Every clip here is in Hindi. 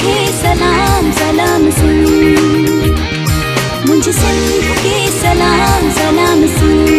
के सलाम सलाम सुन, मुझे सिंध के सलाम सलाम सुन।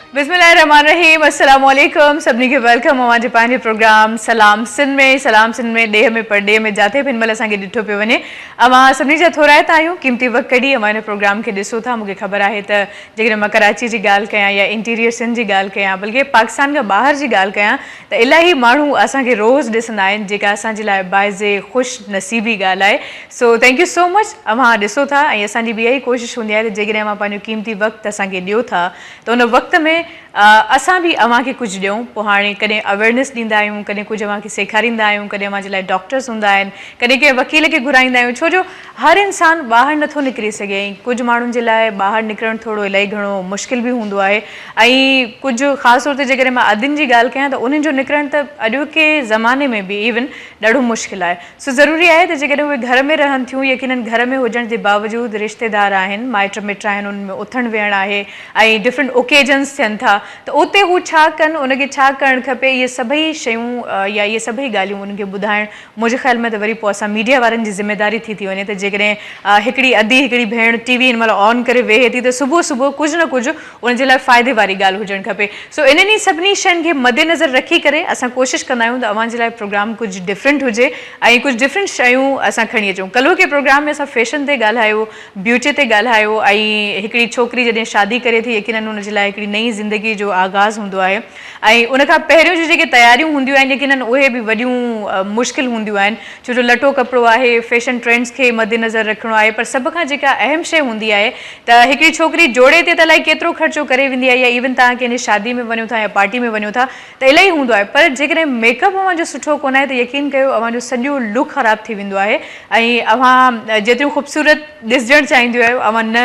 बिस्मिल्लाहिर्रहमानिर्रहीम, अस्सलाम वालेकुम सभिनी खे वेलकम हमारे पंहिंजे प्रोग्राम सलाम सिंध में ॾेह में परॾेह में जाते बि हिन महिल असांखे ॾिठो पियो वञे। अवां सभिनी जा थोराइता आहियूं, क़ीमती वक़्तु कढी अवां हिन प्रोग्राम खे ॾिसो था। मूंखे ख़बर आहे त जेकॾहिं मां कराची जी ॻाल्हि कयां या इंटीरियर सिंध जी ॻाल्हि कयां, बल्कि पाकिस्तान खां ॿाहिरि जी ॻाल्हि कयां त इलाही माण्हू असांखे रोज़ ॾिसंदा आहिनि, जेका असांजे लाइ बाइज़े ख़ुशि नसीबी ॻाल्हि आहे। So thank you so much, अवां ॾिसो था। ऐं असांजी बि इहा ई कोशिशि हूंदी आहे त जेकॾहिं अवां पंहिंजो क़ीमती वक़्तु असांखे ॾियो था त उन वक़्त में असां बि अव्हांखे कुझु ॾियूं। पोइ हाणे कॾहिं अवेयरनेस ॾींदा आहियूं, कॾहिं कुझु अव्हांखे सेखारींदा आहियूं, कॾहिं अव्हां जे लाइ डॉक्टर्स हूंदा आहिनि, कॾहिं कंहिं वकील खे घुराईंदा आहियूं, छो जो हर इंसानु ॿाहिरि नथो निकिरी सघे। कुझु माण्हुनि जे लाइ ॿाहिरि निकिरणु थोरो इलाही घणो मुश्किल बि हूंदो आहे। ऐं कुझु ख़ासि तौर ते जेकॾहिं मां अदिन जी ॻाल्हि कयां त उन्हनि जो निकिरणु त अॼोके ज़माने में बि इवन ॾाढो मुश्किल आहे। सो ज़रूरी आहे त जेकॾहिं उहे घर में रहनि थियूं, यकीननि घर में हुजण जे बावजूदि रिश्तेदार आहिनि, माइट मिट आहिनि, उन्हनि में उथणु वेहणु आहे ऐं डिफरेंट ओकेजन्स थियनि था, त उते हू छा कनि, उनखे छा करणु खपे, इहे सभई शयूं या इहे सभई ॻाल्हियूं उन्हनि खे ॿुधाइणु मुंहिंजे ख़्याल में त वरी पोइ असां मीडिया वारनि जी ज़िमेदारी थी वञे। त जेकॾहिं हिकिड़ी भेण टीवी हिन महिल ऑन करे वेहे थी त सुबुह सुबुह कुझु न कुझु उनजे लाइ फ़ाइदे वारी ॻाल्हि हुजणु खपे। सो इन्हनि सभिनी शयुनि खे मद्देनज़र रखी करे असां कोशिशि कंदा आहियूं त अव्हांजे लाइ प्रोग्राम कुझु डिफरेंट हुजे ऐं कुझु डिफरेंट शयूं असां खणी अचूं। कल्ह के प्रोग्राम में असां फैशन ते ॻाल्हायो, ब्यूटी ते ॻाल्हायो ऐं हिकिड़ी छोकिरी जॾहिं शादी करे थी, यकीननि उनजे लाइ हिकिड़ी नई ज़िंदगी जो आगाज़ हूंदो आहे ऐं उनखां पहिरियों जी जेके तयारियूं हूंदियूं आहिनि, यकीननि उहे बि वॾियूं मुश्किल हूंदियूं आहिनि, छो जो लटो कपिड़ो आहे, फैशन ट्रेंड्स खे मद्देनज़र रखिणो आहे। पर सभ खां जेका अहम शइ हूंदी आहे त हिकिड़ी छोकिरी जोड़े ते त इलाही केतिरो ख़र्चो करे वेंदी आहे, या इवन तव्हां कंहिंजी शादी में वञो था या पार्टी में वञो था त इलाही हूंदो आहे, पर जेकॾहिं मेकअप अव्हांजो सुठो कोन आहे त यकीन कयो अव्हांजो सॼो लुक ख़राबु थी वेंदो आहे ऐं अव्हां जेतिरियूं ख़ूबसूरत ॾिसजणु चाहींदियूं आहियो अव्हां न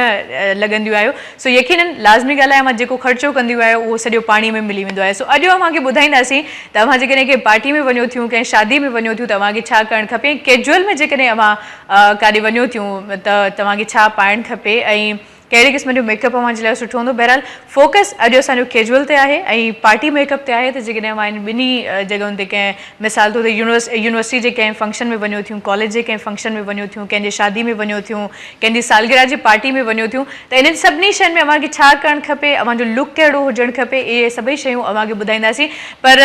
लॻंदियूं आहियो। सो यकीननि लाज़मी ॻाल्हि आहे, अव्हां जेको ख़र्चो कंदियूं आहियो उहो सॼो पाणी में मिली वेंदो आहे। सो अॼु अव्हांखे ॿुधाईंदासीं त अव्हां जेकॾहिं कंहिं पार्टी में वञो थियूं, कंहिं शादी में वञो थियूं त अव्हांखे छा करणु खपे, कैजुअल में जेकॾहिं अव्हां काॾे वञो थियूं त तव्हांखे छा पाइणु खपे ऐं कहिड़े क़िस्म जो मेकअप अव्हांजे लाइ सुठो हूंदो। बहरहाल फोकस अॼु असांजो कैजुअल ते आहे ऐं पार्टी मेकअप ते आहे। त जेकॾहिं अव्हां इन ॿिन्ही जॻहियुनि ते कंहिं मिसाल तौर ते यूनिवर्सिटी जे कंहिं फंक्शन में वञो थियूं, कॉलेज जे कंहिं फंक्शन में वञो थियूं, कंहिंजे शादी में वञो थियूं, कंहिंजी सालगिरह जी पार्टी में वञो थियूं, त इन्हनि सभिनी शयुनि में अव्हांखे छा करणु खपे, अव्हांजो लुक कहिड़ो हुजणु खपे, इहे सभई शयूं अव्हांखे ॿुधाईंदासीं। पर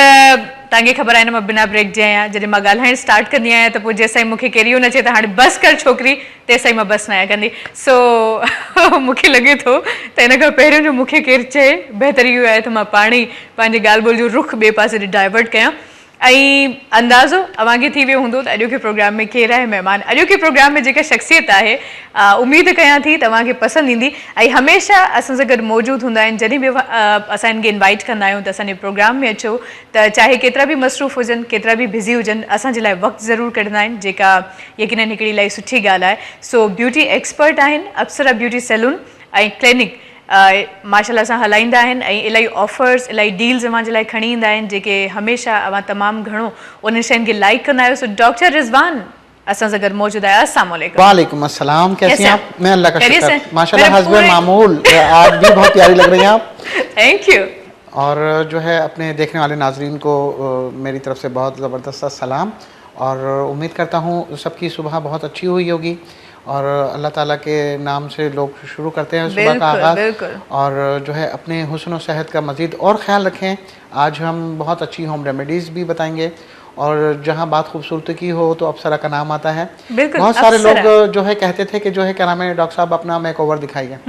तव्हांखे ख़बर आहे न, मां बिना ब्रेक जे आहियां। जॾहिं मां ॻाल्हाइणु स्टार्ट कंदी आहियां त पोइ जेसिताईं मूंखे केरियो न अचे त हाणे बसि कर छोकिरी, तेसिताईं मां बसि न आहियां कंदी। सो मूंखे लॻे थो त इन खां पहिरियों जो मूंखे केरु चए, बहितर इहो आहे त मां पाण ई पंहिंजे ॻाल्हि ॿोल जो रुख ॿिए पासे ॾे डाइवर्ट कयां। ऐं अंदाज़ो अव्हांखे थी वियो हूंदो त अॼोके प्रोग्राम में केरु आहे महिमान। अॼोके प्रोग्राम में जेका शख़्सियत आहे उमेदु कयां थी तव्हांखे पसंदि ईंदी ऐं हमेशह असां सां गॾु मौजूदु हूंदा आहिनि। जॾहिं बि असां हिनखे इनवाइट कंदा आहियूं त असांजे प्रोग्राम में अचो, त चाहे केतिरा बि मसरूफ़ हुजनि, केतिरा बि बिज़ी हुजनि, असांजे लाइ वक़्तु ज़रूरु कढंदा आहिनि, जेका यकीननि हिकिड़ी इलाही सुठी ॻाल्हि आहे। सो ब्यूटी एक्सपर्ट आहिनि, अप्सरा ब्यूटी सैलून ऐं क्लिनिक माशाल्लाह सां हलाईंदा आहिनि ऐं इलाही ऑफर्स, इलाही डील्स अव्हांजे लाइ खणी ईंदा आहिनि, जेके हमेशह अव्हां तमामु घणो उन शयुनि खे लाइक कंदा आहियो। सो डॉक्टर रिज़वान असां सां गॾु मौजूदु आहे। अस्सलाम वालेकुम। वालेकुम अस्सलाम, कैसी हैं आप? मैं अल्लाह का खैरियत शुक्र, से? माशाल्लाह हस्बे मामूल, आज भी बहुत प्यारी लग रही हैं आप। Thank you. और जो है अपने देखने वाले नाजरीन को मेरी तरफ से बहुत ज़बरदस्त सलाम, और उम्मीद करता हूँ सबकी सुबह बहुत अच्छी हुई होगी और अल्लाह ताला के नाम से लोग शुरू करते हैं सुबह का आगाज़, और जो है अपने हुस्न और सेहत का मज़ीद और ख़्याल रखें। आज हम बहुत अच्छी होम रेमेडीज़ भी बताएंगे, और जहाँ बात खूबसूरती की हो तो अप्सरा का नाम आता है। बहुत सारे लोग जो है कहते थे कि जो है क्या नाम है डॉक्टर साहब अपना मेकओवर दिखाइए,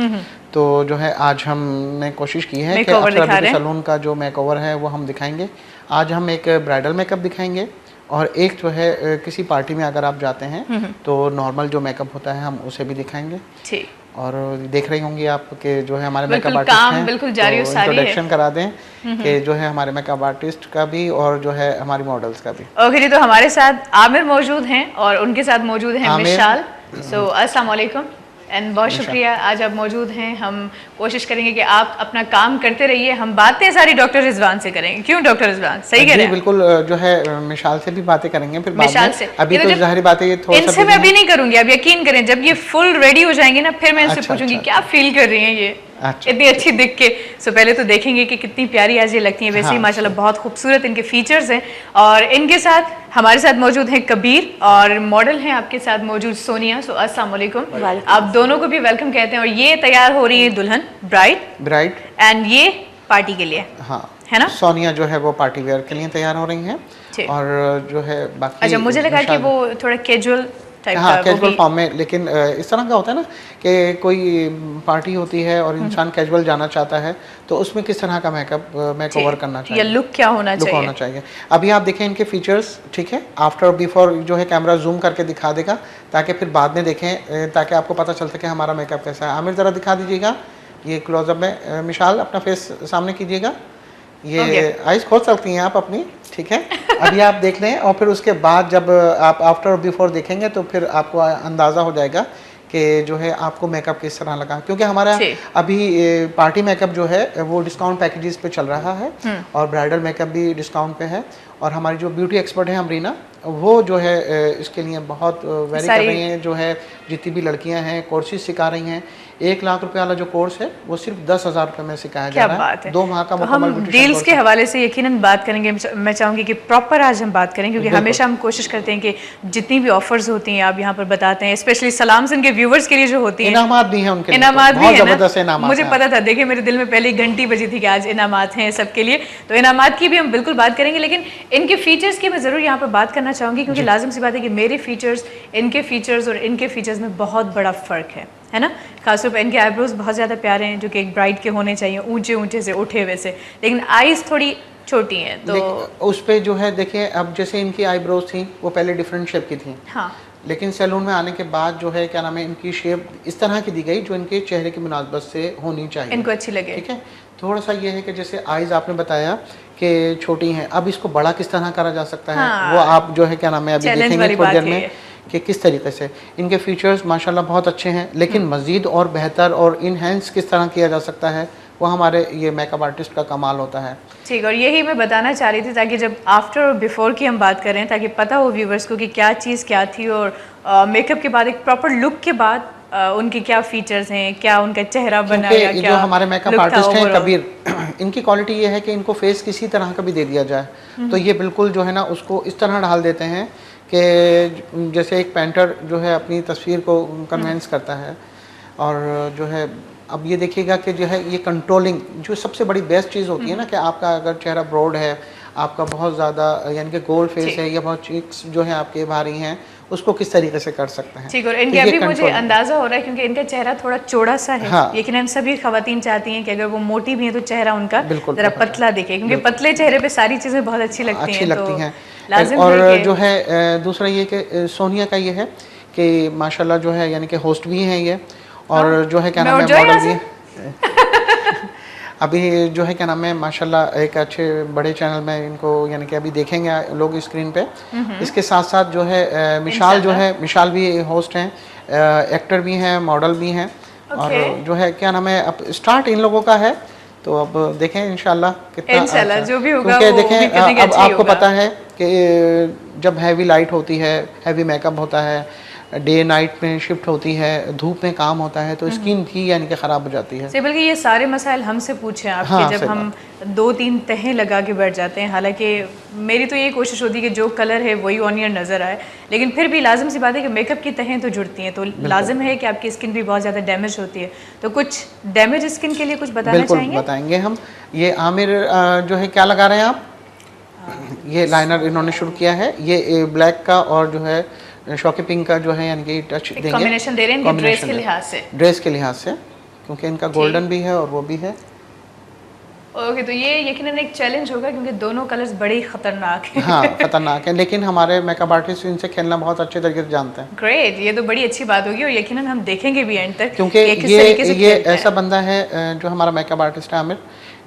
तो जो है आज हमने कोशिश की है कि अप्सरा ब्यूटी सैलून का जो मेकओवर है वो हम दिखाएंगे। आज हम एक ब्राइडल मेकअप दिखाएंगे और एक जो है किसी पार्टी में अगर आप जाते हैं तो नॉर्मल जो मेकअप होता है हम उसे भी दिखाएंगे। ठीक। और देख रही होंगी आप कि जो है हमारे मेकअप आर्टिस्ट हैं, बिल्कुल जारी तो इंट्रोडक्शन करा दें कि जो है हमारे मेकअप आर्टिस्ट का भी और जो है हमारी मॉडल्स का भी। ओके जी, तो हमारे साथ आमिर मौजूद हैं और उनके साथ मौजूद हैं मिशाल। सो अस्सलाम वालेकुम एंड बहुत शुक्रिया आज आप मौजूद हैं। हम कोशिश करेंगे कि आप अपना काम करते रहिए, हम बातें सारी डॉक्टर रिजवान से करेंगे। क्यों डॉक्टर रिजवान, सही कह रहे हैं? बिल्कुल, जो है मिशाल से भी बातें करेंगे फिर मिशाल से। अभी तो जाहिर बात है ये थोड़ा इनसे मैं अभी नहीं करूंगी, आप यकीन करें जब ये फुल रेडी हो जाएंगे ना फिर मैं इनसे पूछूंगी क्या फील कर रही हैं ये इतनी अच्छी दिख के। सो पहले तो देखेंगे कि कितनी प्यारी आज ये लगती हैं। वैसे ही माशाल्लाह बहुत खूबसूरत इनके फीचर्स हैं और इनके साथ हमारे साथ मौजूद हैं कबीर और मॉडल हैं आपके साथ मौजूद सोनिया। सो अस्सलाम वालेकुम। आप दोनों को भी वेलकम कहते हैं। और ये तैयार हो रही है दुल्हन, ब्राइड एंड ये पार्टी के लिए, हाँ है ना? सोनिया जो है वो पार्टी वेयर के लिए तैयार हो रही हैं और जो है बाकी अच्छा, मुझे लगा कि वो थोड़ा कैजुअल टाइप का, हाँ कैजुअल फॉर्म में, लेकिन इस तरह का होता है ना कि कोई पार्टी होती है और इंसान कैजुअल जाना चाहता है तो उसमें किस तरह का मेकओवर करना चाहिए या लुक क्या होना चाहिए। अभी आप देखें इनके फीचर्स, ठीक है, आफ्टर और बिफोर जो है कैमरा जूम करके दिखा देगा ताकि फिर बाद में देखें, ताकि आपको पता चल सके हमारा मेकअप कैसा है। आमिर ज़रा दिखा दीजिएगा ये क्लोजअप में, मिशाल अपना फेस सामने कीजिएगा, ये आइज खोल सकती हैं आप अपनी, ठीक है। अभी आप देख लें और फिर उसके बाद जब आप आफ्टर और बिफोर देखेंगे तो फिर आपको अंदाज़ा हो जाएगा कि जो है आपको मेकअप किस तरह लगा, क्योंकि हमारा अभी पार्टी मेकअप जो है वो डिस्काउंट पैकेजेस पे चल रहा है और ब्राइडल मेकअप भी डिस्काउंट पे है। और हमारी जो ब्यूटी एक्सपर्ट है अमरीना, वो जो है इसके लिए बहुत वेरी कर रही हैं, जो है जितनी भी लड़कियां हैं कोर्सेज सिखा रही हैं। 1 लाख रुपए वाला जो कोर्स है वो सिर्फ 10,000 रुपये में सिखाया जा रहा है। 2 माह का मुकम्मल हम डील्स के हवाले से यकीनन बात करेंगे। मैं चाहूँगी कि प्रॉपर आज हम बात करें, क्योंकि हमेशा हम कोशिश करते हैं कि जितनी भी ऑफर्स होती हैं आप यहाँ पर बताते हैं, स्पेशली सलाम सिन के व्यूवर्स के लिए जो होती हैं, इनामात भी हैं उनके, इनामात भी है ना, मुझे पता था। देखिए मेरे दिल में पहले ही घंटी बजी थी कि आज इनामात हैं सबके लिए, तो इनामात की भी हम बिल्कुल बात करेंगे। लेकिन इनके फीचर्स की मैं ज़रूर यहाँ पर बात करना चाहूँगी, क्योंकि लाजिम सी बात है कि मेरे फीचर्स, इनके फीचर्स और इनके फीचर्स में बहुत बड़ा फ़र्क है ना। खासतौर पर इनके आईब्रोज बहुत ज़्यादा प्यारे हैं, जो कि एक ब्राइड के होने चाहिए, ऊंचे ऊंचे से उठे हुए से, लेकिन आईज थोड़ी छोटी हैं। तो उस पे जो है देखिए, अब जैसे इनकी आईब्रोज थी वो पहले डिफरेंट शेप की थी, हाँ, लेकिन सैलून में आने के बाद जो है क्या नाम है, इनकी शेप इस तरह की दी गई जो इनके चेहरे की मुनासबत से होनी चाहिए, इनको अच्छी लगे, ठीक है। थोड़ा सा ये है कि जैसे आईज आपने बताया कि छोटी हैं, अब इसको बड़ा किस तरह करा जा सकता है, वो आप जो है क्या नाम है अभी देखेंगे थोड़ी देर में कि किस तरीके से। इनके फीचर्स माशाल्लाह बहुत अच्छे हैं, लेकिन मज़ीद और बेहतर और इनहेंस किस तरह किया जा सकता है वो हमारे ये मेकअप आर्टिस्ट का कमाल होता है। ठीक, और यही मैं बताना चाह रही थी, ताकि जब आफ्टर और बिफोर की हम बात करें ताकि पता हो व्यूवर्स को कि क्या चीज़ क्या थी, और मेकअप के बाद एक प्रॉपर लुक के बाद उनके क्या फीचर्स हैं, क्या उनका चेहरा बना या क्या। जो हमारे मेकअप आर्टिस्ट हैं कबीर, इनकी क्वालिटी ये है कि इनको फेस किसी तरह का भी दे दिया जाए तो ये बिल्कुल जो है ना उसको इस तरह ढाल देते हैं कि जैसे एक पेंटर जो है अपनी तस्वीर को कन्वेंस करता है। और जो है अब ये देखिएगा कि जो है ये कंट्रोलिंग जो सबसे बड़ी बेस्ट चीज़ होती है ना, कि आपका अगर चेहरा ब्रॉड है, आपका बहुत ज़्यादा यानी कि गोल फेस है, या बहुत चीक्स जो है आपके भारी हैं, उसको किस तरीके से कर सकते हैं। ठीक, और इनके अभी मुझे अंदाजा हो रहा है क्योंकि इनका चेहरा थोड़ा चौड़ा सा है, हाँ। लेकिन हम सभी खवातीन चाहती हैं कि अगर वो मोटी भी है तो चेहरा उनका जरा पतला दिखे, क्योंकि पतले चेहरे पे सारी चीज़ें बहुत अच्छी लगती हैं। और जो है दूसरा ये कि सोनिया का ये है कि माशाल्लाह जो है यानी कि होस्ट भी हैं ये, और जो है क्या नाम है मॉडल भी है। अभी जो है क्या नाम है माशाल्लाह एक अच्छे बड़े चैनल में इनको यानी कि अभी देखेंगे लोग स्क्रीन पे। इसके साथ साथ जो है मिशाल जो है, मिशाल भी होस्ट हैं, एक्टर भी हैं, मॉडल भी हैं, और जो है क्या नाम है अब स्टार्ट इन लोगों का है, तो अब देखें इंशाल्लाह कितना जो भी होगा, क्योंकि देखें अब आपको पता है कि जब हैवी लाइट होती है, हैवी मेकअप होता है, डे नाइट में शिफ्ट होती है, धूप में काम होता है, तो स्किन भी यानी कि ख़राब हो जाती है। बल्कि ये सारे मसाइल हमसे पूछे आपके, हाँ, जब हम 2-3 तहें लगा के बैठ जाते हैं। हालांकि मेरी तो यही कोशिश होती है कि जो कलर है वही ऑन ईयर नज़र आए, लेकिन फिर भी लाजिम सी बात है कि मेकअप की तहें तो जुड़ती हैं, तो लाजिम है कि आपकी स्किन भी बहुत ज़्यादा डैमेज होती है। तो कुछ डैमेज स्किन के लिए कुछ बताना चाहेंगे? बताएंगे हम। ये आमिर जो है क्या लगा रहे हैं आप, ये लाइनर इन्होंने शुरू किया है, ये ब्लैक का और जो है शॉकी पिंक का जो है यानी कि टच देंगे, कॉम्बिनेशन दे रहे हैं ड्रेस के लिहाज से, क्योंकि इनका गोल्डन भी है और वो भी है। ओके, तो ये यकीनन एक चैलेंज होगा क्योंकि दोनों कलर्स बड़े ही खतरनाक हैं। हाँ खतरनाक है, लेकिन हमारे मेकअप आर्टिस्ट इनसे खेलना बहुत अच्छे तरीके से जानते हैं। ग्रेट, ये तो बड़ी अच्छी बात होगी और यकीनन हम देखेंगे भी एंड तक, क्योंकि ये ऐसा बंदा है जो हमारा मेकअप आर्टिस्ट है आमिर।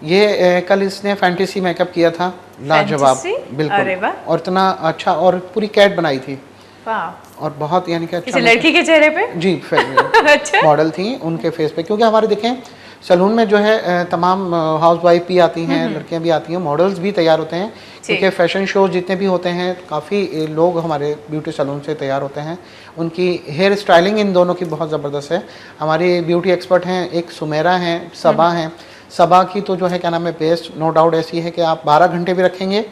ये कल इसने फैंटेसी मेकअप किया था, लाजवाब बिल्कुल, और इतना अच्छा, और पूरी कैट बनाई थी और बहुत यानी कि अच्छा लड़की के चेहरे पे जी अच्छा मॉडल थी उनके फेस पे, क्योंकि हमारे देखें सैलून में जो है तमाम हाउसवाइफ भी आती हैं, लड़कियां भी आती हैं, मॉडल्स भी तैयार होते हैं, क्योंकि फैशन शोज जितने भी होते हैं काफ़ी लोग हमारे ब्यूटी सैलून से तैयार होते हैं। उनकी हेयर स्टाइलिंग इन दोनों की बहुत ज़बरदस्त है। हमारी ब्यूटी एक्सपर्ट हैं, एक सुमेरा हैं, सबा हैं। सबा की तो जो है क्या नाम है बेस्ट नो डाउट ऐसी है कि आप 12 घंटे भी रखेंगे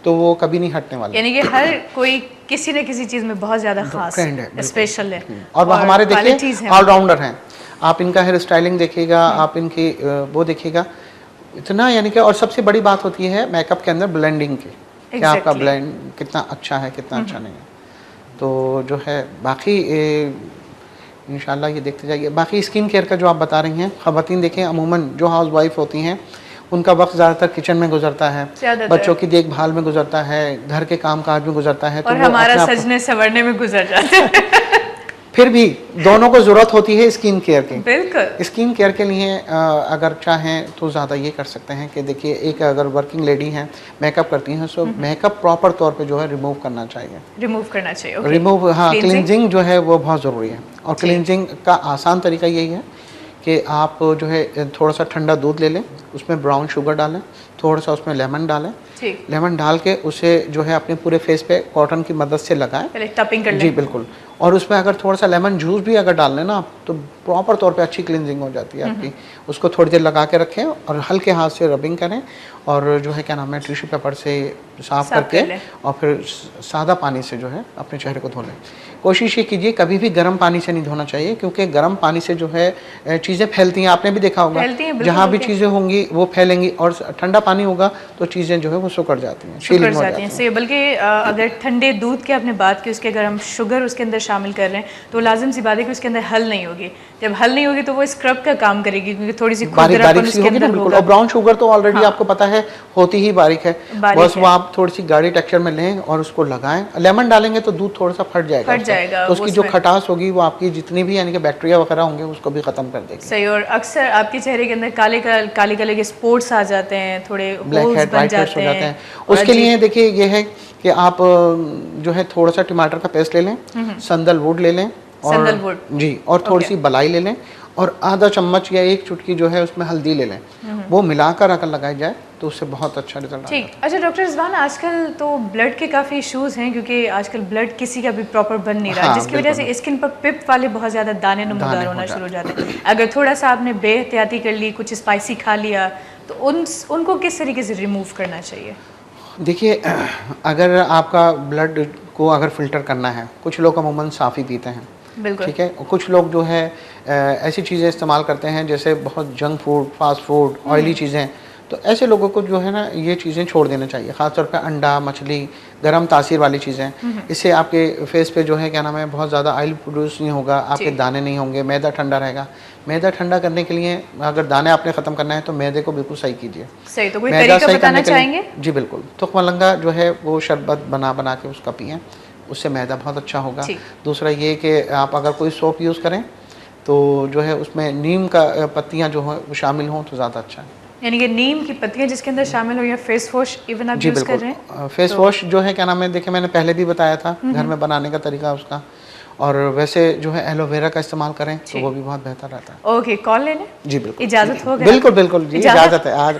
तो वो कभी नहीं हटने वाले। यानी कि हर कोई किसी न किसी चीज़ में बहुत ज़्यादा खास ट्रेंड है, बिल्कुल। स्पेशल है और वो हमारे देखिए qualities हैं। ऑलराउंडर हैं। आप इनका हेयर स्टाइलिंग देखिएगा, आप इनकी वो देखिएगा इतना, यानी कि और सबसे बड़ी बात होती है मेकअप के अंदर ब्लेंडिंग की, कि आपका Exactly. ब्लेंड कितना अच्छा है कितना अच्छा नहीं है। तो जो है बाकी इंशाल्लाह ये देखते जाइए। बाकी स्किन केयर का जो आप बता रही हैं, ख़वातीन देखें अमूमन जो हाउस वाइफ होती हैं उनका वक्त ज़्यादातर किचन में गुजरता है, ज़्यादातर। बच्चों की देखभाल में गुजरता है, घर के काम काज में गुजरता है, और वो हमारा अपने आप को- सजने संवरने में गुजर जाता है। फिर भी दोनों को ज़रूरत होती है स्किन केयर की। बिल्कुल। स्किन केयर के लिए अगर चाहें तो ज़्यादा ये कर सकते हैं कि देखिए, एक अगर वर्किंग लेडी हैं मेकअप करती हैं, सो मेकअप प्रॉपर तौर पे जो है रिमूव करना चाहिए। रिमूव करना चाहिए। okay. रिमूव, हाँ, Cleansing? क्लिनजिंग जो है वो बहुत ज़रूरी है। और जी। क्लिनजिंग का आसान तरीका यही है कि आप जो है थोड़ा सा ठंडा दूध ले लें, उसमें ब्राउन शुगर डालें, थोड़ा सा उसमें लेमन डालें, ठीक। लेमन डाल के उसे जो है अपने पूरे फेस पे कॉटन की मदद से लगाएं। पहले टपिंग कर जी लें। बिल्कुल। और उसमें अगर थोड़ा सा लेमन जूस भी अगर डाल लें ना आप, तो प्रॉपर तौर पे अच्छी क्लिनजिंग हो जाती है आपकी। उसको थोड़ी देर लगा के रखें और हल्के हाथ से रबिंग करें, और जो है क्या नाम है टिश्यू पेपर से साफ साफ कर करके लें। और फिर सादा पानी से जो है अपने चेहरे को धो लें। कोशिश ये कीजिए कभी भी गर्म पानी से नहीं धोना चाहिए, क्योंकि गर्म पानी से जो है चीज़ें फैलती हैं। आपने भी देखा होगा, फैलती हैं, बिल्कुल, जहाँ भी बिल्कुल। चीज़ें होंगी वो फैलेंगी, और ठंडा पानी होगा तो चीज़ें जो है वो सुकड़ जाती हैं, शुगर शीलिंग हो जाती हैं। जाती सही, बल्कि अगर ठंडे दूध की आपने बात की, उसके अगर हम शुगर उसके अंदर शामिल कर रहे हैं तो लाजिम सी बात है कि उसके अंदर हल नहीं होगी। जब हल नहीं होगी तो वो स्क्रब का काम करेगी, क्योंकि थोड़ी सी बारीक खुरदरापन बारीक सी उसके होगी ना, अंदर बिल्कुल। होगा। और ब्राउन शुगर तो ऑलरेडी हाँ। आपको पता है होती ही बारीक है, बारीक बस है। वो आप थोड़ी सी गाढ़ी टेक्सचर में लें और उसको लगाएं। लेमन डालेंगे तो दूध थोड़ा सा फट जाएगा, फट उसका। जाएगा, तो उसकी वो जो उसमें- खटास होगी वो आपकी जितनी भी यानी कि बैक्टीरिया वगैरह होंगे उसको भी खत्म कर देगी। सही। और अक्सर आपके चेहरे के अंदर काले काले के स्पॉट्स आ जाते हैं, थोड़े ब्लैक होल्स हेड, बन वाइट हेड्स जाते हो जाते हैं। और उसके जी, लिए देखिए ये है कि आप जो है थोड़ा सा टमाटर का पेस्ट ले लें, संदलवुड ले लें, और संदलवुड। जी, और थोड़ी ओके। सी बलाई ले लें, और आधा चम्मच या एक चुटकी जो है उसमें हल्दी ले लें। वो मिलाकर अगर लगाई जाए तो उससे बहुत अच्छा रिजल्ट आता है। ठीक। अच्छा डॉक्टर रिजवान, आजकल तो ब्लड के काफ़ी इश्यूज़ हैं, क्योंकि आजकल ब्लड किसी का भी प्रॉपर बन नहीं रहा, हाँ, जिसकी वजह से बिल्कुल। स्किन पर पिप वाले बहुत ज़्यादा दाने दाने नमूदार हो होना जाते शुरू हो जाते हैं। अगर थोड़ा सा आपने बेहतियाती कर ली, कुछ स्पाइसी खा लिया, तो उनको किस तरीके से रिमूव करना चाहिए? देखिए, अगर आपका ब्लड को अगर फ़िल्टर करना है, कुछ लोग अमूमन साफ़ ही पीते हैं, बिल्कुल। ठीक है। और कुछ लोग जो है ऐसी चीज़ें इस्तेमाल करते हैं जैसे बहुत junk food, fast food, oily चीज़ें, तो ऐसे लोगों को जो है ना ये चीज़ें छोड़ देना चाहिए। ख़ासतौर पे अंडा, मछली, गर्म तासीर वाली चीज़ें, इससे आपके फेस पे जो है क्या नाम है बहुत ज़्यादा ऑयल प्रोड्यूस नहीं होगा, आपके जी। दाने नहीं होंगे, मैदा ठंडा रहेगा। मैदा ठंडा करने के लिए अगर दाने आपने ख़त्म करना है तो मैदे को बिल्कुल सही कीजिए। सही। तो कोई मैदा तरीका सही बताना करने के लिए- चाहेंगे? जी बिल्कुल। तुख मलंगा जो है वो शरबत बना बना के उसका पिएं, उससे मैदा बहुत अच्छा होगा। ठीक। दूसरा ये कि आप अगर कोई सोप यूज़ करें तो जो है उसमें नीम का पत्तियां जो है वो शामिल हों तो ज़्यादा अच्छा है। यानी कि नीम की पत्तियां जिसके अंदर शामिल हो, या फेस वॉश इवन आप जी यूज़ कर रहे बिल्कुल। हैं? फेस वॉश जो है क्या नाम है, देखिए मैंने पहले भी बताया था घर में बनाने का तरीका उसका, और वैसे जो है एलोवेरा का इस्तेमाल करें तो ठीक। वो भी बहुत बेहतर रहता है। ओके, कॉल ले लें? जी बिल्कुल। इजाज़त हो गई? बिल्कुल बिल्कुल जी, इजाज़त है आज।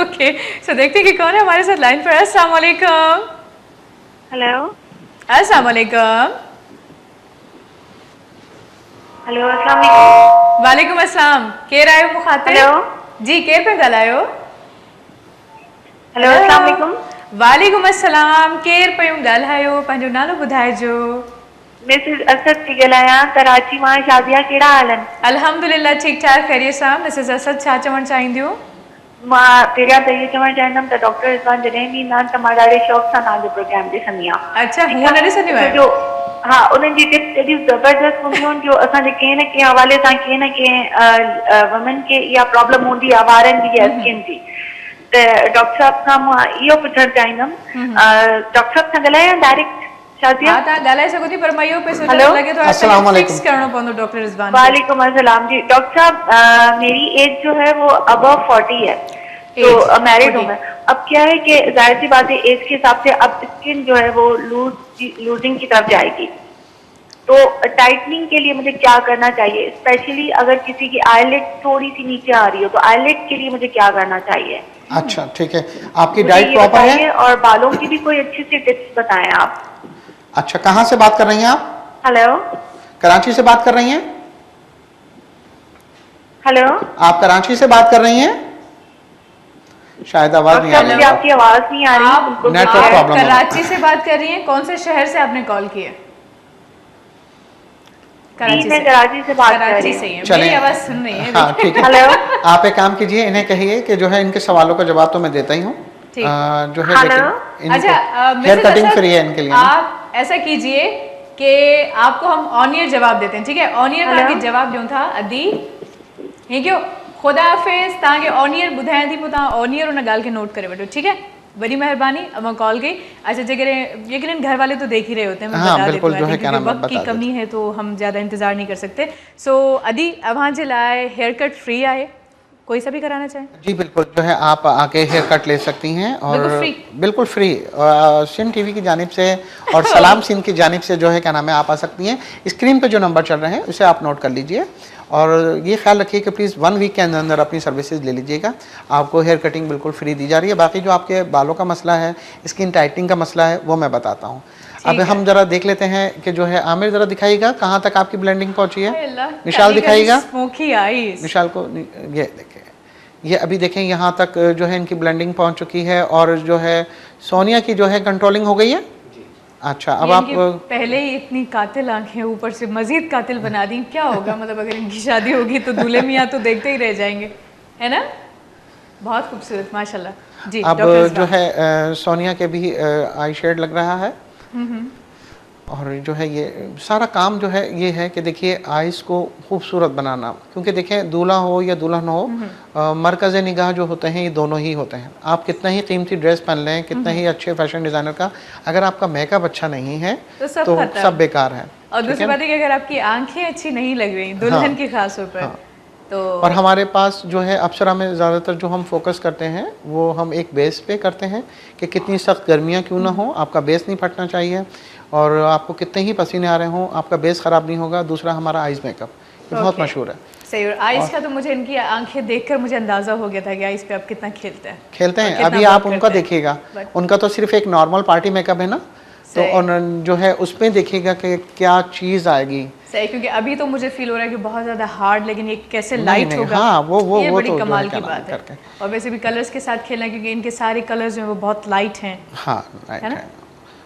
ओके, सो देखते हैं कि कौन है हमारे साथ लाइन पर। अस्सलाम वालेकुम। हेलो अस्सलाम वालेकुम। हेलो अस्सलाम वालेकुम। वालेकुम अस्सलाम। केर आयो मुखातिब? हेलो जी, केर पे ॻाल्हायो? हेलो अस्सलाम वालेकुम। वालेकुम अस्सलाम। केर पियो ॻाल्हायो? पंहिंजो नालो ॿुधाइजो। मिसिस असद थी ॻाल्हायां, कराची मां। शादिया कहिड़ा हाल आहिनि? अल्हम्दुलिल्लाह ठीक ठाक, खैरियत सां। मिसिस असद छा चवणु चाहींदियूं? मां पहिरियां त इहो चवणु चाहींदमि त डॉक्टर रिज़वान जॾहिं बि ईंदा आहिनि त मां ॾाढे शौक़ सां तव्हांजो प्रोग्राम ॾिसंदी आहियां। अच्छा, हूअं न ॾिसंदियूं आहियो? जो हाँ, उन्हनि जी टिप्स एॾियूं ज़बरदस्त हूंदियूं आहिनि जो असांजे कंहिं न कंहिं हवाले सां कंहिं न कंहिं वुमेन खे इहा प्रॉब्लम हूंदी आहे, वारनि जी या स्किन जी। त डॉक्टर साहब खां मां इहो पुछणु चाहींदमि, डॉक्टर साहब सां ॻाल्हायां डायरेक्ट? शादिया हाँ, तव्हां ॻाल्हाए सघो थी, पर मां इहो पियो सोचां हेलो? लॻे थो अस्सलाम असांखे वालेकुम। फिक्स करणो पवंदो डॉक्टर रिज़वान खे। वालेकुम अस्सलाम जी। डॉक्टर साहब, मेरी एज जो है वो अबव 40 है, तो Age, मैरिड 40। हूँ मैं। अब क्या है कि जाहिर सी बात है एज के हिसाब से अब स्किन जो है वो लूजिंग की तरफ जाएगी, तो टाइटनिंग के लिए मुझे क्या करना चाहिए? स्पेशली अगर किसी की आईलेट थोड़ी सी नीचे आ रही हो तो आईलेट के लिए मुझे क्या करना चाहिए? अच्छा ठीक है, आपकी मुझे डाइट ये प्रॉपर बताइए, है? और बालों की भी कोई अच्छी सी टिप्स बताएं आप। अच्छा, कहाँ से बात कर रही हैं आप? हेलो कराची से बात कर रही हैं? हेलो आप कराची से बात कर रही हैं? शायद आवाज़ नहीं आ मुझे रही है। आपकी आवाज नहीं आ रही आप बिल्कुल। नेटवर्क आप प्रॉब्लम है। कराची से बात कर रही हैं? कौन से शहर से आपने कॉल की है? कराची मैं से। कराची से बात कर रही कराची हूँ। से ही है। चलें। मेरी आवाज सुन रही है? हाँ ठीक है। हेलो। आप एक काम कीजिए, इन्हें कहिए कि जो है इनके सवालों का जवाब तो मैं देता ही हूँ। ठीक। जो है हेलो। लेकिन अच्छा hair Mrs cutting Asad, free है इनके लिए ना। आप ऐसा कीजिए कि आपको हम ऑन ईयर जवाब देते हैं, ठीक है? On year hello. तव्हांखे जवाब ॾियूं था अदी हे क्यों खुदा हाफ़िज़, तव्हांखे ऑन ईयर ॿुधायां थी, पोइ तव्हां ऑन ईयर उन ॻाल्हि खे नोट करे वठो, ठीक है? बड़ी मेहरबानी। अब मैं कॉल गई। अच्छा जगह यकीनन घर वाले तो देख ही रहे होते हैं, मैं हाँ, बता बिल्कुल, देती जो हूँ है क्योंकि क्या नाम है, वक्त की बता कमी है तो हम ज़्यादा इंतज़ार नहीं कर सकते। सो अदी अवां जे लाइ हेयर कट फ्री आहे, कोई सा भी कराना चाहे? जी बिल्कुल, जो है आप आके हेयर कट ले सकती हैं और बिल्कुल फ्री। बिल्कुल फ्री। सिन टीवी की जानिब से और सलाम सिन की जानिब से जो है क्या नाम है आप आ सकती हैं। स्क्रीन पे जो नंबर चल रहे हैं उसे आप नोट कर लीजिए और ये ख्याल रखिए कि प्लीज़ 1 वीक के अंदर अंदर अपनी सर्विसेज ले लीजिएगा। आपको हेयर कटिंग बिल्कुल फ्री दी जा रही है। बाकी जो आपके बालों का मसला है, स्किन टाइटनिंग का मसला है, वो मैं बताता हूँ। अब हम जरा देख लेते हैं कि जो है आमिर जरा दिखाइएगा कहाँ तक आपकी ब्लेंडिंग पहुँची है। Nishal दिखाइएगा smoky eyes. निशाल को। ये देखें, ये अभी देखें यहाँ तक जो है इनकी ब्लेंडिंग पहुँच चुकी है और जो है सोनिया की जो है कंट्रोलिंग हो गई है। अच्छा अब आप पहले ही इतनी कातिल आंखें ऊपर से मजीद कातिल बना दी, क्या होगा? मतलब अगर इनकी शादी होगी तो दूल्हे मियाँ तो देखते ही रह जाएंगे, है ना? बहुत खूबसूरत माशाल्लाह जी। अब जो है सोनिया के भी आई शेड लग रहा है और जो है ये सारा काम जो है ये है कि देखिए आइज़ को खूबसूरत बनाना, क्योंकि देखें दूल्हा हो या दुल्हन हो मरकज़ निगाह जो होते हैं ये दोनों ही होते हैं। आप कितना ही कीमती ड्रेस पहन लें, कितना ही अच्छे फैशन डिज़ाइनर का, अगर आपका मेकअप अच्छा नहीं है तो सब बेकार है। और दूसरी बात है कि अगर आपकी आंखें अच्छी नहीं लग रही दुल्हन की खास तौर पर तो। और हमारे पास जो है अप्सरा में ज़्यादातर जो हम फोकस करते हैं वो हम एक बेस पे करते हैं कि कितनी सख्त गर्मियाँ क्यों ना हो, आपका बेस नहीं फटना चाहिए और आपको कितने ही पसीने आ रहे हों आपका बेस ख़राब नहीं होगा। दूसरा हमारा आइज़ मेकअप ये बहुत मशहूर है। सही। और आइज़ का तो मुझे इनकी आंखें देखकर मुझे अंदाज़ा हो गया था कि आइज़ पे आप कितना खेलते हैं। अभी आप उनका देखिएगा, उनका तो सिर्फ एक नॉर्मल पार्टी मेकअप है ना, तो जो है उसमें देखिएगा कि क्या चीज़ आएगी। सही, क्योंकि अभी तो मुझे फील हो रहा है कि बहुत ज़्यादा हार्ड, लेकिन ये कैसे लाइट होगा। हाँ, वो ये बड़ी तो कमाल की बात है। और वैसे भी कलर्स के साथ खेलना, क्योंकि इनके सारे कलर्स जो है वो बहुत लाइट हैं। हाँ राइट है।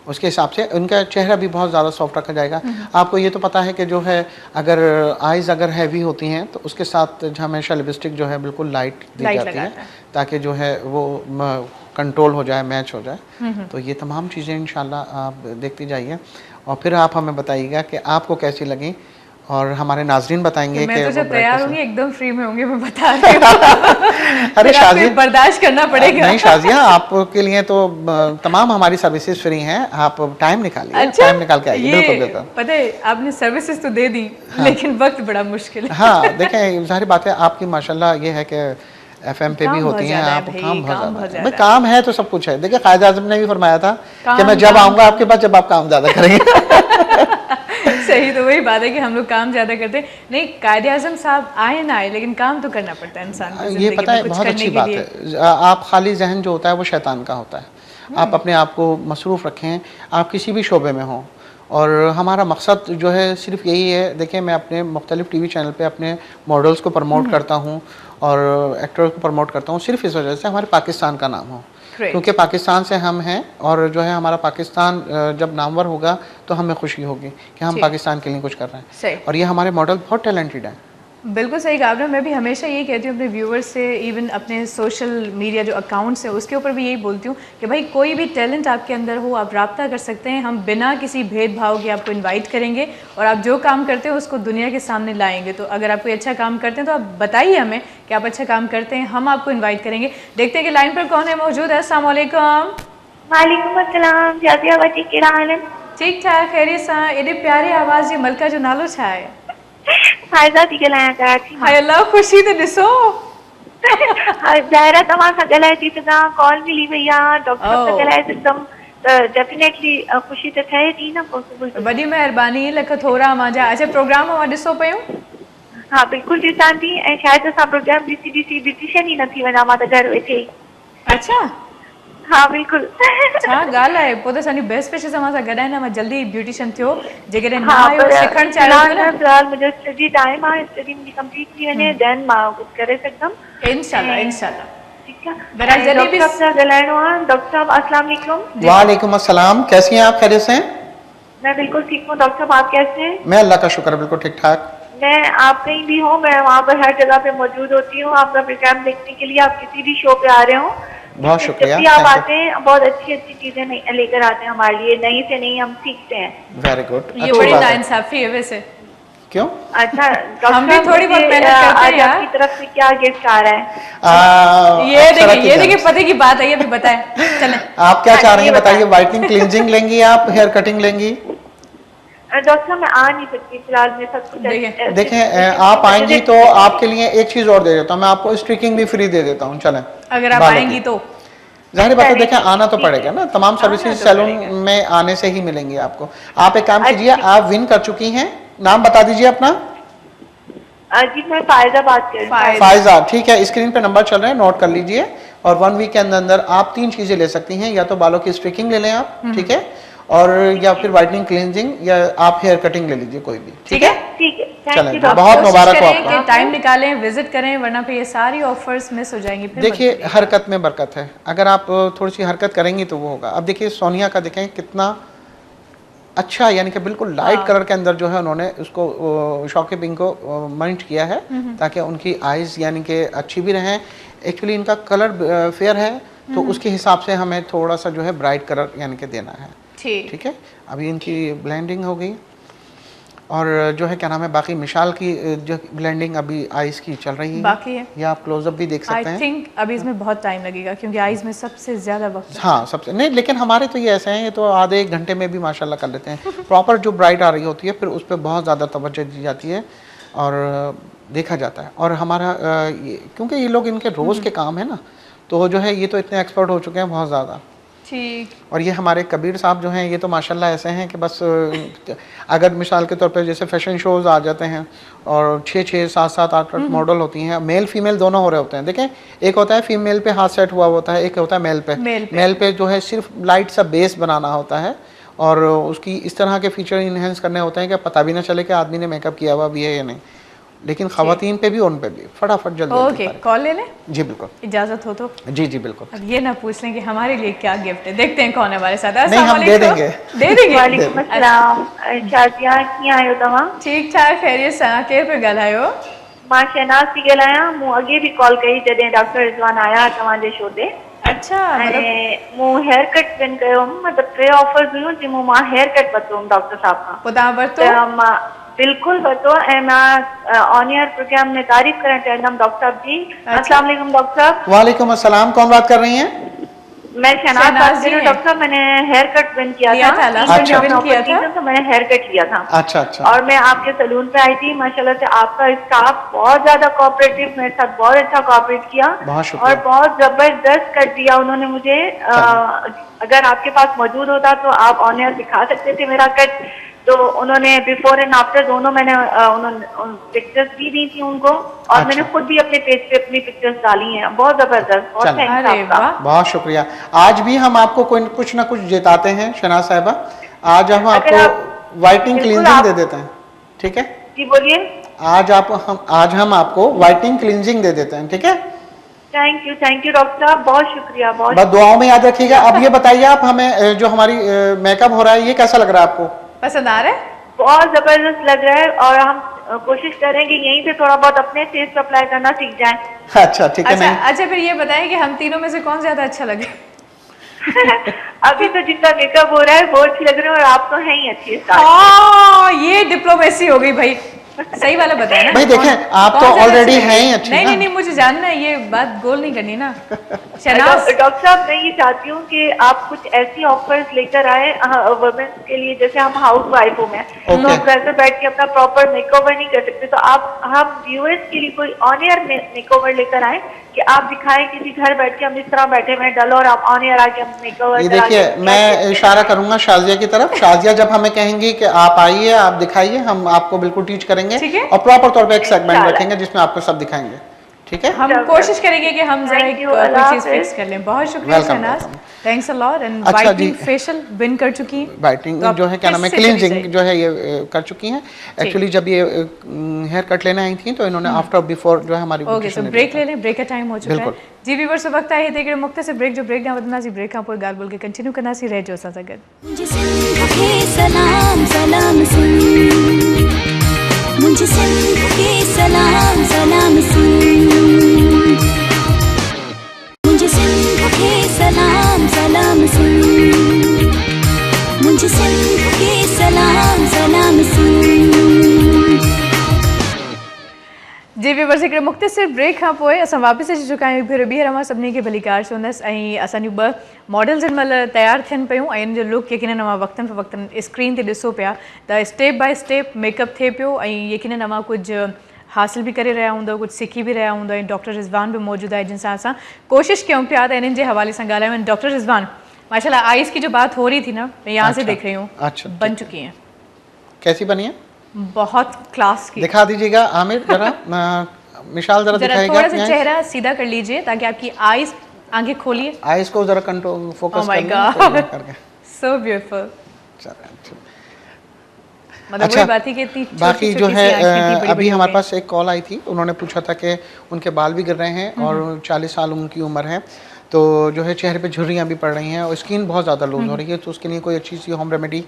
उसके हिसाब से उनका चेहरा भी बहुत ज़्यादा सॉफ्ट रखा जाएगा। आपको ये तो पता है कि जो है अगर आइज़ अगर हैवी होती हैं तो उसके साथ हमेशा लिपस्टिक जो है बिल्कुल लाइट दी जाती है ताकि जो है वो कंट्रोल हो जाए, मैच हो जाए। तो ये तमाम चीज़ें इंशाल्लाह आप देखती जाइए और फिर आप हमें बताइएगा कि आपको कैसी लगी और हमारे नाजरीन बताएंगे। मैं तो जब तैयार होंगी एकदम फ्री में होंगे, मैं बता रही हूँ। अरे शाजिया बर्दाश्त करना पड़ेगा। नहीं शाजिया, आपके लिए तो तमाम हमारी सर्विसेज फ्री हैं, आप टाइम निकालिए। अच्छा, टाइम निकाल के आइए। बिल्कुल बिल्कुल। पता है आपने सर्विसेज तो दे दी लेकिन वक्त बड़ा मुश्किल है। हाँ देखें, जाहिर बात है आपकी माशाल्लाह ये है कि FM पे भी होती हैं आप, काम बहुत ज़्यादा है। काम है तो सब कुछ है। देखिए कायद आज़म ने भी फरमाया था कि मैं जब आऊँगा आपके पास जब आप काम ज़्यादा करेंगे। सही, तो वही बात है कि हम लोग काम ज़्यादा करते हैं। नहीं, कायद आज़म साहब आए ना आए लेकिन काम तो करना पड़ता है इंसान को। ये पता है बहुत अच्छी बात है। आप खाली जहन जो होता है वो शैतान का होता है। आप अपने आप को मसरूफ़ रखें, आप किसी भी शोबे में हों। और हमारा मकसद जो है सिर्फ यही है। देखिए मैं अपने मुख्तलिफ TV चैनल पे अपने मॉडल्स को प्रमोट करता हूँ और एक्टर्स को प्रमोट करता हूँ सिर्फ इस वजह से हमारे पाकिस्तान का नाम हो, क्योंकि पाकिस्तान से हम हैं और जो है हमारा पाकिस्तान जब नामवर होगा तो हमें खुशी होगी कि हम पाकिस्तान के लिए कुछ कर रहे हैं। और ये हमारे मॉडल बहुत टैलेंटेड हैं। बिल्कुल सही कहा आपने। मैं भी हमेशा यही कहती हूँ अपने व्यूअर्स से, इवन अपने सोशल मीडिया जो अकाउंट्स है उसके ऊपर भी यही बोलती हूँ कि भाई कोई भी टैलेंट आपके अंदर हो आप रब्ता कर सकते हैं। हम बिना किसी भेदभाव के आपको इनवाइट करेंगे और आप जो काम करते हो उसको दुनिया के सामने लाएंगे। तो अगर आप कोई अच्छा काम करते हैं तो आप बताइए हमें कि आप अच्छा काम करते हैं, हम आपको इन्वाइट करेंगे। देखते हैं कि लाइन पर कौन है मौजूद है। अस्सलाम वालेकुम। वालेकुम अस्सलाम। जाजिया बाजी केड़ा हाल है? ठीक ठाक खैरियत सां। एॾे प्यारे आवाज़ जे मलका जो नालो छा आहे? फायदा थी ॻाल्हायां कराची मां। हाय अल्लाह, ख़ुशी त ॾिसो। ज़ाहिरा तव्हां सां ॻाल्हाए थी सघां, कॉल मिली वई आहे, डॉक्टर सां ॻाल्हाए सघंदमि त डेफिनेटली ख़ुशी त थिए थी न। वॾी महिरबानी, लख थोरा मुंहिंजा। अच्छा प्रोग्राम मां ॾिसो पियूं? हाँ बिल्कुलु ॾिसां थी ऐं शायदि असां प्रोग्राम ॾिसी ब्यूटिशियन ई न थी वञा मां त घर वेठे। अच्छा हाँ बिल्कुल। छा ॻाल्हि आहे, पोइ त असांजी बेस्ट विशेस मां सां गॾाइण मां जल्दी ब्यूटिशियन थियो। जेकॾहिं न आयो सिखणु चाहियो न फ़िलहाल मुंहिंजो स्टडी टाइम आहे, स्टडी मुंहिंजी कंप्लीट थी वञे देन मां कुझु करे सघंदमि। इंशाल्लाह इंशाल्लाह। ठीक है। बहरहाल जल्दी भी- डॉक्टर साहब डॉक्टर साहब अस्सलाम वालेकुम। वालेकुम अस्सलाम, कैसी हैं आप? खैरियत से हैं? मैं बिल्कुल ठीक हूँ डॉक्टर साहब, आप कैसे हैं? मैं अल्लाह का शुक्र बिल्कुल ठीक ठाक। मैं आप कहीं भी हो, मैं वहाँ पर हर जगह पे मौजूद होती हूँ आपका प्रोग्राम देखने के लिए। आप किसी भी शो पे आ रहे हो, बहुत शुक्रिया, जब भी आप thank you। आते हैं बहुत अच्छी अच्छी चीजें लेकर आते हैं हमारे लिए, नई से नई हम सीखते हैं। वेरी गुड, ये अच्छी बड़ी बात है। नाइंसाफी है वैसे। क्यों? अच्छा डॉक्टर हम भी साहब, थोड़ी बहुत मुझे, मेहनत करते हैं आज यार। आपकी तरफ से क्या गिफ्ट आ रहा है? ये अप्सरा की देखिए जानब से। पते की बात है, ये भी बताएं। चलें। आप क्या चाह रही हैं ये बताइए? बताएं। वाइटनिंग क्लींजिंग लेंगी आप, हेयर कटिंग लेंगी? डॉक्टर साहब मैं आ नहीं सकती फिलहाल, मैं सब कुछ देखें आप आएंगी तो आपके लिए एक चीज और दे देता हूँ मैं आपको, स्ट्रिकिंग भी फ्री दे देता हूँ। चलें, अगर आप बालों आएंगी की। तो जाहिर बात है, चलें, देखें आना तो ठीक पड़ेगा है। ना, तमाम सर्विसेज आना तो सैलून पड़ेगा। में आने से ही मिलेंगी आपको। आप एक काम अच्छा, कीजिए, ठीक। आप विन कर चुकी हैं, नाम बता दीजिए अपना। जी मैं फायदा बात कर रही हूँ। फायजा, ठीक है, स्क्रीन पे नंबर चल रहे हैं, नोट कर लीजिए। और 1 वीक के अंदर अंदर आप 3 चीजें ले सकती हैं, या तो बालों की स्ट्रिकिंग ले लें आप, ठीक है, और या फिर वाइटनिंग क्लींजिंग, या आप हेयर कटिंग ले लीजिए, कोई भी, ठीक है। ठीक है, चलें, थैंक यू डॉक्टर। बहुत कोशिश मुबारक हो करें आपको। कि टाइम निकालें, विजिट करें, वरना फिर ये सारी ऑफर्स मिस हो जाएंगी। फिर मत देखिए करिएगा। हरकत में बरकत है, अगर आप थोड़ी सी हरकत करेंगी तो वो होगा। अब देखिए सोनिया का देखें कितना अच्छा, यानी कि बिल्कुल लाइट कलर के अंदर जो है उन्होंने उसको शॉकी पिंक को मर्ज किया है, ताकि उनकी आइज़ यानी कि अच्छी भी रहें। एक्चुअली इनका कलर फेयर है, तो उसके हिसाब से हमें थोड़ा सा जो है ब्राइट कलर यानी कि देना है, ठीक। ठीक है। अभी इनकी ब्लेंडिंग हो गई, और जो है क्या नाम है, बाकी मिशाल की जो ब्लेंडिंग अभी आइज़ की चल रही है, बाकी है। या आप क्लोजअप भी देख आई सकते हैं। थिंक अभी इसमें बहुत टाइम लगेगा, क्योंकि आईज में सबसे ज्यादा वक्त। हाँ सबसे नहीं, लेकिन हमारे तो ये ऐसे हैं, ये तो आधे 1 घंटे में भी माशाल्लाह कर लेते हैं। प्रॉपर जो ब्राइट आ रही होती है, फिर उस पर बहुत ज़्यादा तवज्जो दी जाती है और देखा जाता है। और हमारा क्योंकि ये लोग इनके रोज़ के काम है ना, तो जो है ये तो इतने एक्सपर्ट हो चुके हैं बहुत ज़्यादा। ठीक। और ये हमारे कबीर साहब जो हैं, ये तो माशाल्लाह ऐसे हैं कि बस अगर मिसाल के तौर पे जैसे फैशन शोज़ आ जाते हैं और 6-6, 7-7, 8-8 मॉडल होती हैं, मेल फीमेल दोनों हो रहे होते हैं। देखें, एक होता है फीमेल पे हाथ सेट हुआ होता है, एक होता है मेल पे। मेल पे जो है सिर्फ लाइट सा बेस बनाना होता है, और उसकी इस तरह के फीचर इन्हेंस करने होते हैं कि पता भी ना चले कि आदमी ने मेकअप किया हुआ भी है या नहीं। लेकिन ख़वातीन पे भी, उन पे भी फटाफट जल्दी। ओके, कॉल ले लें, जी बिल्कुल, इजाजत हो तो। जी जी बिल्कुल। अब ये ना पूछ लें कि हमारे लिए क्या गिफ्ट है। देखते हैं कौन है हमारे साथ। नहीं, हम दे देंगे। दे देंगे। वालेकुम अस्सलाम। शाजिया कीअं आहियो तव्हां? ठीक ठाक, खैरियत सां। केरु पिया ॻाल्हायो? मां शहनाज थी ॻाल्हायां। मूं अॻे बि कॉल कई जॾहिं डॉक्टर रिज़वान आया तव्हांजे शो ते। अच्छा, ऐं मूं हेयर कट विन कयो हुअमि, मतिलबु 3 ऑफर्स हुयूं जंहिंमें मां हेयर कट वरितो हुअमि डॉक्टर साहब खां। पोइ तव्हां वरितो? त मां बिल्कुल वरितो, ऐं मां ऑन एयर प्रोग्राम में तारीफ़ करणु चाहींदमि डॉक्टर साहब जी। अस्सलाम वालेकुम डॉक्टर साहब। वालेकुम अस्सलाम, कौन बात कर रही हैं? मैं शहनाज बात कर रही हूँ डॉक्टर साहब। मैंने हेयर कट विन किया था, अच्छा, तो मैंने हेयर कट लिया था। अच्छा अच्छा। और मैं आपके सैलून पे आई थी, माशाल्लाह से आपका स्टाफ बहुत ज्यादा कोऑपरेटिव, मेरे साथ बहुत अच्छा कोऑपरेट किया, बहुत शुक्रिया। और बहुत जबरदस्त कट दिया उन्होंने मुझे। अगर आपके पास मौजूद होता तो आप ऑन एयर दिखा सकते थे मेरा कट। तो उन्होंने बिफोर एंड आफ्टर दोनों मैंने उन्होंने पिक्चर्स भी दी थी उनको, और अच्छा। मैंने खुद भी अपने पेज पे अपनी पिक्चर्स डाली हैं। बहुत जबरदस्त, बहुत चलें। थैंक्स अरे आपका। वाह, बहुत शुक्रिया। आज भी हम आपको कुछ ना कुछ जिताते हैं शहनाज साहिबा। आज हम अगर आपको आप- वाइटनिंग बिल्कुल क्लींजिंग आप- दे देते हैं, ठीक है। जी बोलिए। आज हम आपको वाइटनिंग क्लींजिंग दे देते हैं, ठीक है। थैंक यू डॉक्टर साहब, बहुत शुक्रिया। बहुत बस दुआओं में याद रखिएगा। अब ये बताइए आप हमें, जो हमारी मेकअप हो रहा है, ये कैसा लग रहा है आपको? पसंद आ रहा है? बहुत जबरदस्त लग रहा है, और हम कोशिश करें कि यहीं पे थोड़ा बहुत अपने फेस पे अप्लाई करना सीख जाएं। अच्छा ठीक है। अच्छा नहीं अच्छा, फिर ये बताएं कि हम तीनों में से कौन ज्यादा अच्छा लगे? अभी तो जितना मेकअप हो रहा है वो अच्छी लग रही है, और आप तो हैं ही अच्छी स्टार। हाँ, ये डिप्लोमेसी हो गई भाई। सही वाला बताया ना भाई देखें, आप तो ऑलरेडी हैं ही अच्छी नहीं ना। नहीं नहीं, मुझे जानना है, ये बात गोल नहीं करनी ना। शहनाज, डॉक्टर साहब मैं ये चाहती हूँ कि आप कुछ ऐसी ऑफर्स लेकर आए वुमेन्स के लिए, जैसे हम हाउस वाइफों में तो हम घर पे बैठ के अपना प्रॉपर मेकओवर नहीं कर सकते, तो आप हम व्यूअर्स के लिए कोई ऑन एयर मेकओवर लेकर आए कि आप दिखाएं किसी घर बैठ के हम इस तरह बैठे हुए डलो और आप ऑन एयर आके हम मेकओवर। ये देखिए, मैं इशारा करूंगा शाजिया की तरफ। शाजिया जब हमें कहेंगी कि आप आइए, आप दिखाइए, हम आपको बिल्कुल टीच करेंगे, ठीक है। और प्रॉपर तौर पे एक सेगमेंट रखेंगे जिसमें आपको सब दिखाएंगे, ठीक है, हम कोशिश करेंगे कि हम जरा Thank you, कोई अल्लाह चीज हाफिज। फिक्स कर लें। बहुत शुक्रिया Welcome, Shahnaz, welcome। Thanks a lot. And अच्छा वाइटनिंग जी। फेशियल विन कर चुकी हैं, वाइटनिंग तो आप जो है क्या नाम है, किससे चली क्लींजिंग जाएगी? जो है ये कर चुकी हैं। एक्चुअली जब ये हेयर कट लेने आई थी तो इन्होंने आफ्टर बिफोर जो है हमारी ओके, beautician तो ने ब्रेक दिया ले लें, ब्रेक का टाइम हो चुका है। बिल्कुल। जी व्यूअर्स, वक्त आहे हिकिड़े मुख़्तसिर ब्रेक जो ब्रेक ना वधंदासीं, ब्रेक खां पोइ ॻाल्हि ॿोल खे कंटिन्यू कंदासीं, रहिजो असां सां गॾु। मुझे सिंध के सलाम सलाम सुन, मुझे सिंध के सलाम सलाम सुन, मुझे सिंध के सलाम सलाम सुन, मुझे सिंध के सलाम सलाम सुन। जी व्यूअर्स, हिकिड़े मुख़्तसिर ब्रेक खां पोइ असां वापसि अची चुका आहियूं। फिर ॿीहर मां सभिनी खे भली कार चवंदसि। ऐं असांजूं ॿ मॉडल्स हिन महिल तयारु थियनि पियूं ऐं हिन जो लुक यकीनन अवां वक़्तनि फ़ वक़्तनि स्क्रीन ते ॾिसो पिया त स्टेप बाय स्टेप मेकअप थिए पियो ऐं यकीनन अवां कुझु हासिल भी करे रहा हूंदो, कुछ सीखी भी रहा हूंदो। ऐं डॉक्टर रिज़वान भी मौजूद है जिनसां असां कोशिश कयूं पिया त इन्हनि जे हवाले सां ॻाल्हायूं। डॉक्टर रिज़वान, माशाल्लाह आइज़ की जो बात हो रही थी ना, मैं यहाँ से देख रही हूँ, अच्छा, बन चुकी हैं, कैसी बनी है, बहुत क्लास की। दिखा दीजिएगा आमिर जरा, मिसाल जरा जरा दिखाएगा थोड़ा सा अपनी चेहरा सीधा कर लीजिए ताकि आपकी आइज, आंखें खोलिए। आइज को जरा कंट्रोल फोकस Oh my कर God. करके। So beautiful. चलो, मतलब वही बात थी कि इतनी बाकी जो छोटी-छोटी है सी आँखें थी, बड़ी-बड़ी अभी हो हमारे गई। पास एक कॉल आई थी, उन्होंने पूछा था कि उनके बाल भी गिर रहे हैं और 40 साल उनकी उम्र है, तो जो है चेहरे पे झुर्रियाँ भी पड़ रही हैं और स्किन बहुत ज़्यादा लूज हो रही है, तो उसके लिए कोई अच्छी सी होम रेमेडी।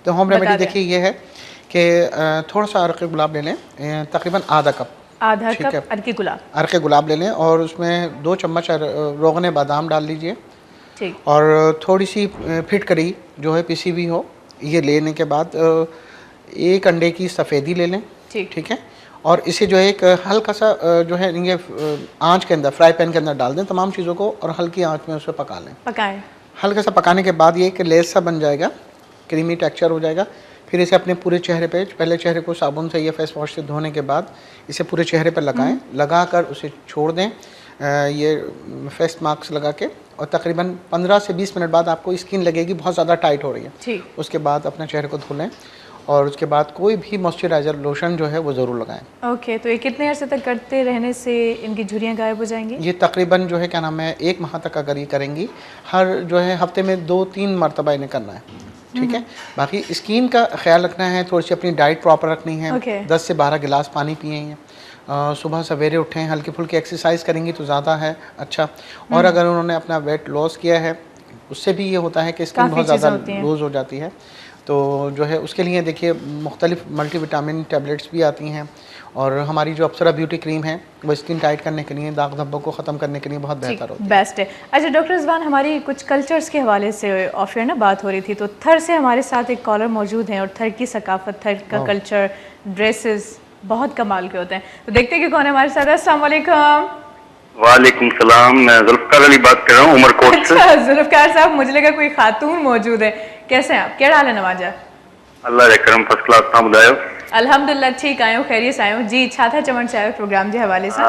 तो होम बता रेमेडी दें। देखिए ये है कि थोड़ा सा अरक़े गुलाब ले लें, तकरीबन आधा कप, आधा ठीक है। कप अरके गुलाब, अरक़े गुलाब ले लें और उसमें 2 चम्मच रोगन बादाम डाल लीजिए ठीक। और थोड़ी सी फिटकरी जो है पिसी हुई हो, ये लेने के बाद एक अंडे की सफ़ेदी ले लें, ठीक। ठीक है। और इसे जो है एक हल्का सा जो है ये आंच के अंदर, फ्राई पैन के अंदर डाल दें तमाम चीज़ों को और हल्की आंच में उसे पका लें। पकाएं। हल्का सा पकाने के बाद ये एक लेस सा बन जाएगा, क्रीमी टेक्सचर हो जाएगा। फिर इसे अपने पूरे चेहरे पे, पहले चेहरे को साबुन से या फेस वॉश से धोने के बाद इसे पूरे चेहरे पे लगाएं, लगाकर उसे छोड़ दें ये फेस मास्क लगा के, और तकरीबन 15 से 20 मिनट बाद आपको स्किन लगेगी बहुत ज़्यादा टाइट हो रही है, ठीक। उसके बाद अपने चेहरे को धो लें और उसके बाद कोई भी मॉइस्चराइज़र लोशन जो है वो ज़रूर लगाएं। ओके, तो ये कितने अरसे तक करते रहने से इनकी झुर्रियाँ गायब हो जाएंगी? ये तकरीबन जो है क्या नाम है 1 माह तक अगर ये करेंगी, हर जो है हफ्ते में 2-3 मरतबा इन्हें करना है, ठीक है। बाकी स्किन का ख्याल रखना है, थोड़ी सी अपनी डाइट प्रॉपर रखनी है। Okay. 10 से 12 गिलास पानी पिए, सुबह सवेरे उठें, हल्की फुल्की एक्सरसाइज करेंगी तो ज़्यादा है अच्छा। और अगर उन्होंने अपना वेट लॉस किया है, उससे भी ये होता है कि स्किन काफ़ी बहुत चीज़ें ज़्यादा होती हैं। लूज़ हो जाती है, तो जो है उसके लिए देखिए मुख्तलिफ मल्टीविटामिन टैबलेट्स भी आती हैं, और हमारी जो अप्सरा ब्यूटी क्रीम है वो स्किन टाइट करने के लिए, दाग धब्बों को ख़त्म करने के लिए बहुत बेहतर होती है। बेस्ट है। अच्छा डॉक्टर रिज़वान, हमारी कुछ कल्चर्स के हवाले से ऑफ एयर ना बात हो रही थी, तो थर से हमारे साथ एक कॉलर मौजूद हैं और थर की सकाफत, थर का कल्चर, ड्रेसेस बहुत कमाल के होते हैं। तो देखते हैं कि कौन है हमारे साथ। अस्सलाम वालेकुम। वालेकुम सलाम, मैं जुल्फ़कार अली बात कर रहा हूँ उमरकोट से। अच्छा जुल्फ़कार साहब, मुझे लगा कोई खातून मौजूद है। कैसे हैं आप, क्या हाल है नवाजा? अल्लाह जे करम फर्स्ट क्लास, तव्हां ॿुधायो? अल्हम्दुलिल्लाह ठीक आहियूं, ख़ैरियत सां आहियूं। जी छा था चवणु चाहियो प्रोग्राम जे हवाले सां?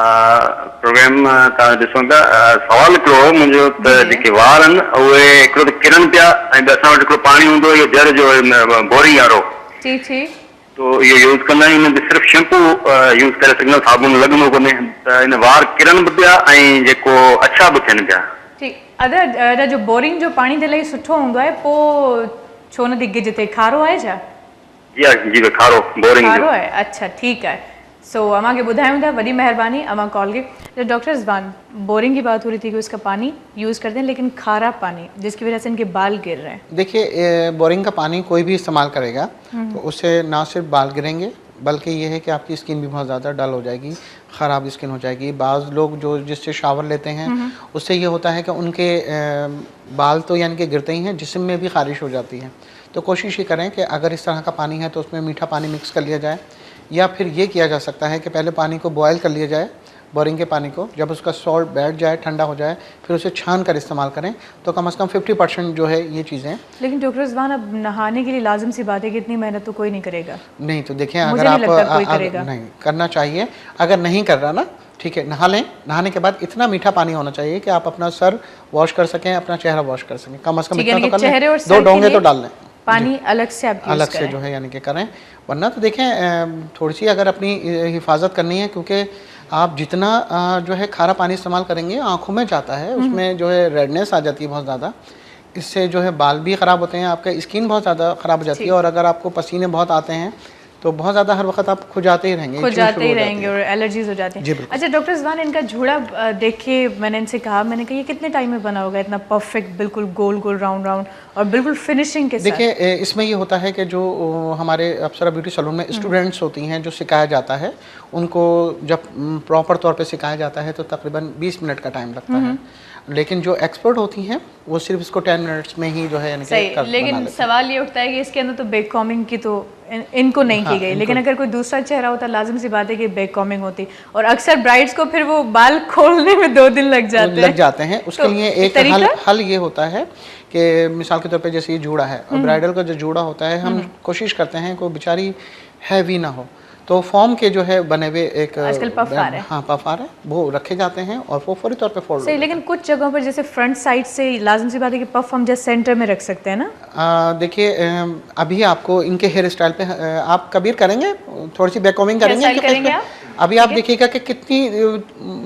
प्रोग्राम तव्हां ॾिसो था, सवाल हिकिड़ो हो मुंहिंजो त जेके वार आहिनि उहे हिकिड़ो त किरनि पिया, ऐं असां वटि हिकिड़ो पाणी हूंदो इहो जर जो बोरिंग वारो, ठीक ठीक। तो इहो यूज़ कंदा आहियूं, हिन सिर्फ़ु शैम्पू यूज़ करे सघंदा, साबुन लॻंदो कोन्हे, त हिन वार किरनि बि पिया ऐं जेको अच्छा बि थियनि पिया। ठीक। अगरि जो बोरिंग जो पाणी त इलाही सुठो हूंदो आहे, पोइ छो न थी गिजे थिए? खारो आहे छा? जी खारो बोरिंग खारो जो। है, अच्छा ठीक है। सो अमां के ॿुधायूं था, वॾी महिरबानी अमां कॉल के। तो डॉक्टर रिज़वान, बोरिंग की बात हो रही थी कि उसका पानी यूज़ करते हैं, लेकिन खारा पानी जिसकी वजह से इनके बाल गिर रहे हैं। देखिए बोरिंग का पानी कोई भी इस्तेमाल करेगा तो उससे ना सिर्फ बाल गिरेंगे, बल्कि ये है कि आपकी स्किन भी बहुत ज़्यादा डल हो जाएगी, ख़राब स्किन हो जाएगी। बाज़ लोग जो जिससे शावर लेते हैं उससे ये होता है कि उनके बाल तो यानी कि गिरते ही हैं, जिस्म में भी ख़ारिश हो जाती है। तो कोशिश ये करें कि अगर इस तरह का पानी है तो उसमें मीठा पानी मिक्स कर लिया जाए, या फिर ये किया जा सकता है कि पहले पानी को बॉयल कर लिया जाए, बोरिंग के पानी को, जब उसका सॉल्ट बैठ जाए, ठंडा हो जाए, फिर उसे छान कर इस्तेमाल करें, तो कम से कम 50% जो है ये चीज़ें। लेकिन डॉक्टर रिज़वान, अब नहाने के लिए लाजिम सी बात है कि इतनी मेहनत तो कोई नहीं करेगा। नहीं तो देखें, मुझे अगर नहीं लगता कोई आप करेगा। नहीं करना चाहिए, अगर नहीं कर रहा ना, ठीक है, नहा लें। नहाने के बाद इतना मीठा पानी होना चाहिए कि आप अपना सर वॉश कर सकें, अपना चेहरा वॉश कर सकें, कम से कम ठीक है, इतना तो कर चेहरे और लें, सर 2 के डोंगे लिए तो डाल लें, पानी अलग से आप यूज़ अलग से करें। जो है यानी कि करें। वरना तो देखें थोड़ी सी अगर अपनी हिफाजत करनी है, क्योंकि आप जितना जो है खारा पानी इस्तेमाल करेंगे आँखों में जाता है, उसमें जो है रेडनेस आ जाती है बहुत ज़्यादा। इससे जो है बाल भी ख़राब होते हैं, आपका स्किन बहुत ज़्यादा ख़राब हो जाती है, और अगर आपको पसीने बहुत आते हैं तो बहुत ज़्यादा हर वक्त आप खुजाते ही रहेंगे, खुजाते ही रहेंगे और एलर्जीज हो जाती हैं। अच्छा डॉक्टर रिजवान, इनका जूड़ा देख के मैंने इनसे कहा, मैंने कहा ये कितने टाइम में बना होगा इतना परफेक्ट, बिल्कुल गोल गोल राउंड राउंड और बिल्कुल फिनिशिंग के साथ? देखिए इसमें ये होता है कि जो हमारे अप्सरा ब्यूटी सैलून में स्टूडेंट्स होती हैं जो सिखाया जाता है, उनको जब प्रॉपर तौर पे सिखाया जाता है तो तकरीबन 20 मिनट का टाइम लगता है, लेकिन जो एक्सपर्ट होती हैं वो सिर्फ इसको 10 मिनट्स में ही जो है सही। लेकिन सवाल ये उठता है कि इसके अंदर तो बैक कॉमिंग की तो इनको नहीं की गई, लेकिन अगर कोई दूसरा चेहरा होता लाजिम सी बात है कि बैक कॉमिंग होती, और अक्सर ब्राइड्स को फिर वो बाल खोलने में 2 दिन लग जाते हैं। उसके तो लिए एक हल ये होता है कि मिसाल के तौर पे जैसे ये जूड़ा है और ब्राइडल का जो जूड़ा होता है, हम कोशिश करते हैं को बेचारी हैवी ना हो, तो फॉर्म के जो है बने हुए एक आजकल पफार है, हाँ पफार है, वो रखे जाते हैं और वो फौरी तौर पे फोल्ड सही। लेकिन कुछ जगहों पर जैसे फ्रंट साइड से लाजिम सी बात है कि पफ हम जैसे सेंटर में रख सकते हैं ना। देखिए अभी आपको इनके हेयर स्टाइल पे आप कबीर करेंगे, थोड़ी सी बैक कॉमिंग करेंगे आप? अभी आप देखिएगा कि कितनी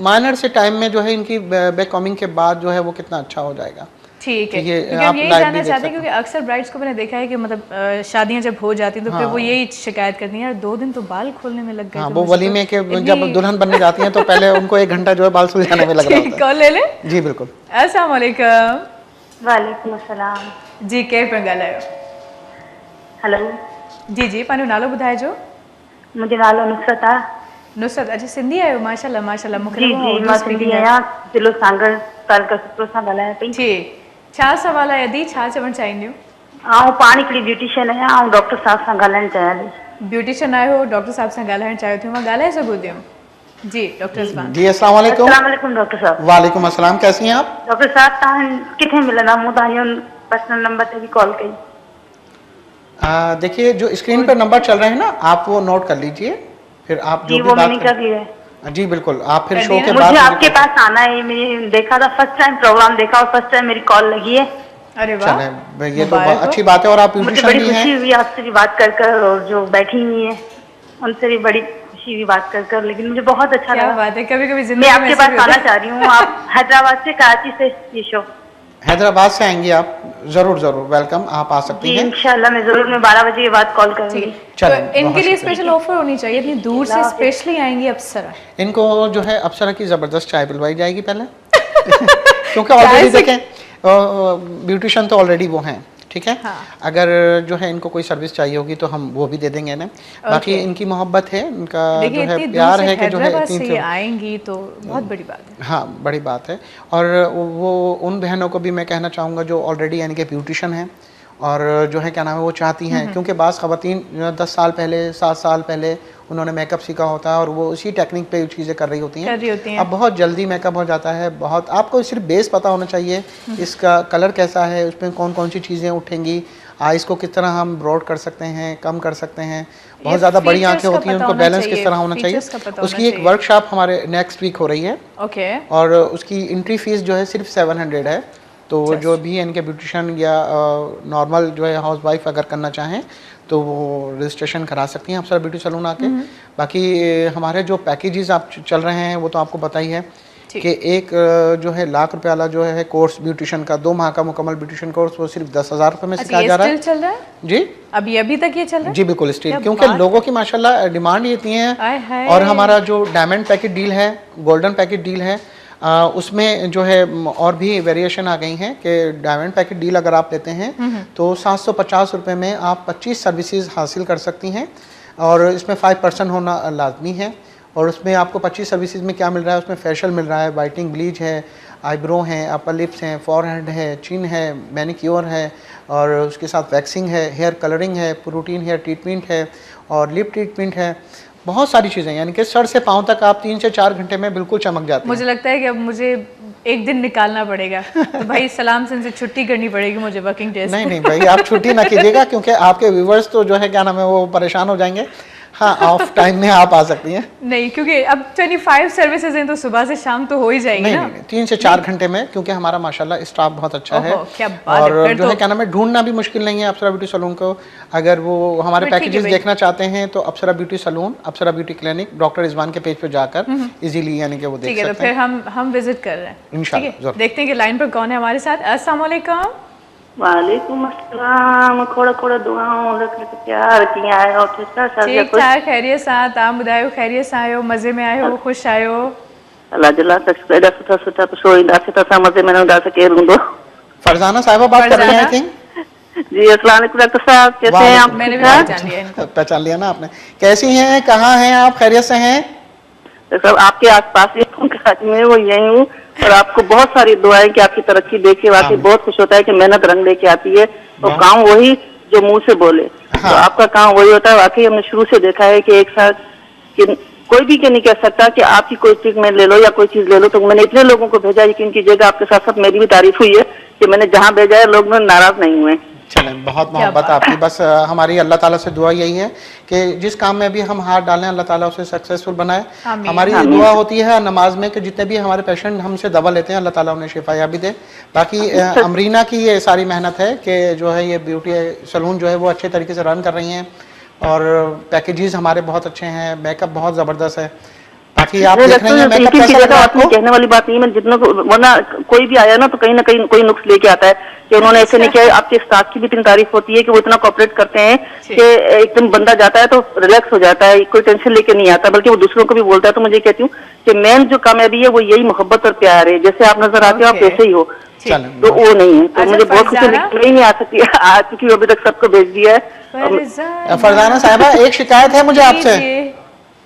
माइनर से टाइम में जो है इनकी बैक कॉमिंग के बाद जो है वो कितना अच्छा हो जाएगा। ठीक है, क्योंकि हम यही जानना चाहते हैं, क्योंकि अक्सर ब्राइड्स को मैंने देखा है कि मतलब शादियां जब हो जाती हैं तो फिर वो यही शिकायत करती हैं, यार 2 दिन तो बाल खोलने में लग गए। हाँ, वो वलीमे के जब दुल्हन बनने जाती हैं तो पहले उनको 1 घंटा जो है बाल सुलझाने में लग रहा होता है। कॉल ले ले। जी बिल्कुल। अस्सलाम वालेकुम। वालेकुम अस्सलाम जी, के पे ॻाल्हायो? हेलो जी जी, पंहिंजो नालो ॿुधाइजो। मुंहिंजो नालो नुसरत आहे। नुसरत, अच्छा सिंधी आहियो? माशाल्लाह माशाल्लाह। मूंखे जी लॻो जी, उर्दू मां speaking सिंधी आहियो। आहियां, जिलो सांगर तालुका सुप्रो सां ॻाल्हायां पई। जी, छा सवाल आहे अदी, छा चवणु चाहींदियूं? आउं पाण हिकिड़ी ब्यूटिशियन आहियां, ऐं डॉक्टर साहब सां ॻाल्हाइणु चाहियां थी। ब्यूटिशियन आहियो, डॉक्टर साहब सां ॻाल्हाइणु चाहियो थियूं, मां ॻाल्हाए सघूं थियूं? जी डॉक्टर रिजवान। जी अस्सलाम वालेकुम। अस्सलाम वालेकुम डॉक्टर साहब। वालेकुम अस्सलाम, कैसी हैं आप? डॉक्टर साहब तव्हां किथे मिलंदा? मूं तव्हांजो पर्सनल नंबर ते बि कॉल कई। देखिए जो स्क्रीन पर नंबर चल रहे हैं ना, आप वो नोट कर लीजिए, फिर आप जो जी भी वो बात मैंने कर लिया है। जी बिल्कुल, आप फिर शो के बाद मुझे आपके पास आना है, मैंने देखा था फर्स्ट टाइम प्रोग्राम देखा और फर्स्ट टाइम मेरी कॉल लगी है। अरे वाह, चले ये तो अच्छी बात है, और आप मुझे ब्यूटिशियन बड़ी भी हैं। खुशी हुई आपसे भी बात कर, और जो बैठी हुई है उनसे भी बड़ी खुशी हुई बात कर, लेकिन मुझे बहुत अच्छा क्या लगा। बात है, कभी कभी मैं जिंदगी आपके में पास आना चाह रही हूँ। आप हैदराबाद से, कराची से ये शो? हैदराबाद से आएंगी आप? जरूर जरूर, वेलकम, आप आ सकती जी हैं। इंशाल्लाह मैं जरूर, मैं 12 बजे के बाद कॉल करूंगी। तो इनके लिए स्पेशल ऑफर होनी चाहिए, इतनी दूर से स्पेशली आएंगी अप्सरा। इनको जो है अप्सरा की जबरदस्त चाय पिलवाई जाएगी पहले क्योंकि ऑलरेडी देखें ब्यूटिशियन तो ऑलरेडी वो हैं, ठीक है। हाँ। अगर जो है इनको कोई सर्विस चाहिए होगी तो हम वो भी दे देंगे ना। बाकी इनकी मोहब्बत है, इनका जो है प्यार है कि जो है इतनी आएंगी तो बहुत बड़ी बात है। हाँ बड़ी बात है। और वो उन बहनों को भी मैं कहना चाहूँगा जो ऑलरेडी यानी कि ब्यूटिशियन हैं और जो है क्या नाम है वो चाहती हैं, क्योंकि बाज़ ख़वातीन 10 साल पहले 7 साल पहले उन्होंने मेकअप सीखा होता है और वो उसी टेक्निक पे चीज़ें कर रही होती हैं। अब बहुत जल्दी मेकअप हो जाता है, बहुत आपको सिर्फ बेस पता होना चाहिए, इसका कलर कैसा है, उसमें कौन कौन सी चीज़ें उठेंगी, आइज़ को किस तरह हम ब्रॉड कर सकते हैं, कम कर सकते हैं। बहुत ज़्यादा बड़ी आंखें होती हैं, उनको बैलेंस किस तरह होना चाहिए, उसकी एक वर्कशॉप हमारे नेक्स्ट वीक हो रही है। ओके। और उसकी एंट्री फीस जो है सिर्फ 700 है। तो जो भी इनके ब्यूटिशियन या नॉर्मल जो है हाउस वाइफ अगर करना चाहें तो वो रजिस्ट्रेशन करा सकती हैं अप्सरा ब्यूटी सैलून आके। बाकी हमारे जो पैकेजेस आप चल रहे हैं वो तो आपको पता ही है कि एक जो है ₹1,00,000 वाला जो है कोर्स ब्यूटिशियन का 2 माह का मुकम्मल ब्यूटिशियन कोर्स वो सिर्फ 10,000 रुपये में सिखाया जा रहा है। चल रहा है जी, अभी तक ये चल रहा है? जी बिल्कुल स्टिल, क्योंकि लोगों की माशाल्लाह डिमांड ये इतनी है। और हमारा जो डायमंड पैकेज डील है, गोल्डन पैकेज डील है, उसमें जो है और भी वेरिएशन आ गई हैं कि डायमंड पैकेट डील अगर आप लेते हैं तो 750 रुपये में आप 25 सर्विसेज हासिल कर सकती हैं और इसमें 5% होना लाजमी है। और उसमें आपको 25 सर्विसेज में क्या मिल रहा है, उसमें फेशियल मिल रहा है, वाइटनिंग ब्लीच है, आईब्रो हैं, अपर लिप्स हैं, फॉरहेड है, चिन है, मैनिक्योर है और उसके साथ वैक्सिंग है, हेयर कलरिंग है, प्रोटीन हेयर ट्रीटमेंट है और लिप ट्रीटमेंट है। बहुत सारी चीज़ें, यानी कि सर से पाँव तक आप 3 से 4 घंटे में बिल्कुल चमक जाते हैं। मुझे लगता है कि अब मुझे एक दिन निकालना पड़ेगा तो भाई सलाम से छुट्टी करनी पड़ेगी मुझे वर्किंग डेज। नहीं भाई, आप छुट्टी ना कीजिएगा क्योंकि आपके व्यूवर्स तो जो है क्या नाम है वो परेशान हो जाएंगे। हाँ, ऑफ टाइम में आप आ सकती हैं। नहीं, क्योंकि अब 25 सर्विसेज हैं तो सुबह से शाम तो हो ही जाएगी नहीं ना। नहीं 3 से 4 घंटे में, क्योंकि हमारा माशाल्लाह स्टाफ बहुत अच्छा है। ओहो, क्या बात है, और फिर जो तो- है क्या नाम है, ढूंढना भी मुश्किल नहीं है अप्सरा ब्यूटी सैलून को। अगर वो हमारे फिर ठीक है पैकेजेस भाई। देखना चाहते हैं तो अप्सरा ब्यूटी सैलून, अप्सरा ब्यूटी क्लिनिक, डॉक्टर रिजवान के पेज पे जाकर इजीली यानी कि वो ठीक देख है, तो सकते फिर हैं। हम विजिट कर रहे हैं। इंशाल्लाह, ठीक है, जरूर। देखते हैं कि लाइन पर कौन है हमारे साथ। अस्सलाम वालेकुम। वालेकुम अस्सलाम। खोड़ा खोड़ा दुआओं लख लख प्यार किया है और किसका शादी ठीक ठाक, खैरियत सां, तव्हां ॿुधायो, खैरियत सां आहियो, मज़े में आहियो, ख़ुशि आहियो? अल्लाह जल्ला तक एॾा सुठा सुठा शो ईंदासीं त असां मज़े में न हूंदासीं, केरु हूंदो। फरजाना साहिबा बात कर रही हैं, आई थिंक। जी अस्सलाम वालेकुम डॉक्टर साहब, कैसे हैं आप? मैंने भी ठीक हैं? पहचान लिया इनको। पहचान लिया ना आपने। कैसी हैं, कहाँ हैं आप, खैरियत से हैं? डॉक्टर साहब आपके आसपास ही हूँ, कराची में वो यही हूँ, और आपको बहुत सारी दुआएं कि आपकी तरक्की देख के वाकई बहुत खुश होता है कि मेहनत रंग लेके आती है और काम वही जो मुंह से बोले। हाँ। तो आपका काम वही होता है। वाकई हमने शुरू से देखा है कि एक साथ कि कोई भी नहीं कह सकता कि आपकी कोई ट्रीटमेंट ले लो या कोई चीज ले लो। तो मैंने इतने लोगों को भेजा यकीन कीजिएगा, आपके साथ साथ मेरी भी तारीफ हुई है कि मैंने जहाँ भेजा है लोग नाराज नहीं हुए। चलें, बहुत मोहब्बत आपकी। बस हमारी अल्लाह ताला से दुआ यही है कि जिस काम में भी हम हाथ डालें अल्लाह ताला उसे सक्सेसफुल बनाए। आमीन। हमारी दुआ होती है नमाज में कि जितने भी हमारे पेशेंट हमसे दवा लेते हैं अल्लाह ताला उन्हें शिफायाबी दे। बाकी अमरीना की ये सारी मेहनत है कि जो है ये ब्यूटी सैलून जो है वो अच्छे तरीके से रन कर रही हैं और पैकेजेस हमारे बहुत अच्छे हैं, मेकअप बहुत ज़बरदस्त है। बाकी आप देख रहे हैं मेकअप कैसा लग रहा है आपको? कहने वाली बात नहीं है, मैं जितना वरना कोई भी आया ना तो कहीं ना कहीं कोई नुक्स लेके आता है कि उन्होंने ऐसे नहीं किया। आपके स्टाफ की भी इतनी तारीफ होती है कि वो इतना कोऑपरेट करते हैं कि एकदम बंदा जाता है तो रिलैक्स हो जाता है, कोई टेंशन लेके नहीं आता, बल्कि वो दूसरों को भी बोलता है। तो मुझे कहती हूँ कि मेन जो कामयाबी है वो यही मोहब्बत और प्यार है। जैसे आप नजर आते हो आप वैसे ही हो, चलें, तो वो नहीं है। तो अच्छा, मुझे बहुत खुशी फरजाना? नहीं आ सकती आज, क्योंकि अभी तक सबको भेज दिया है। फरजाना साहिबा एक शिकायत है मुझे आपसे।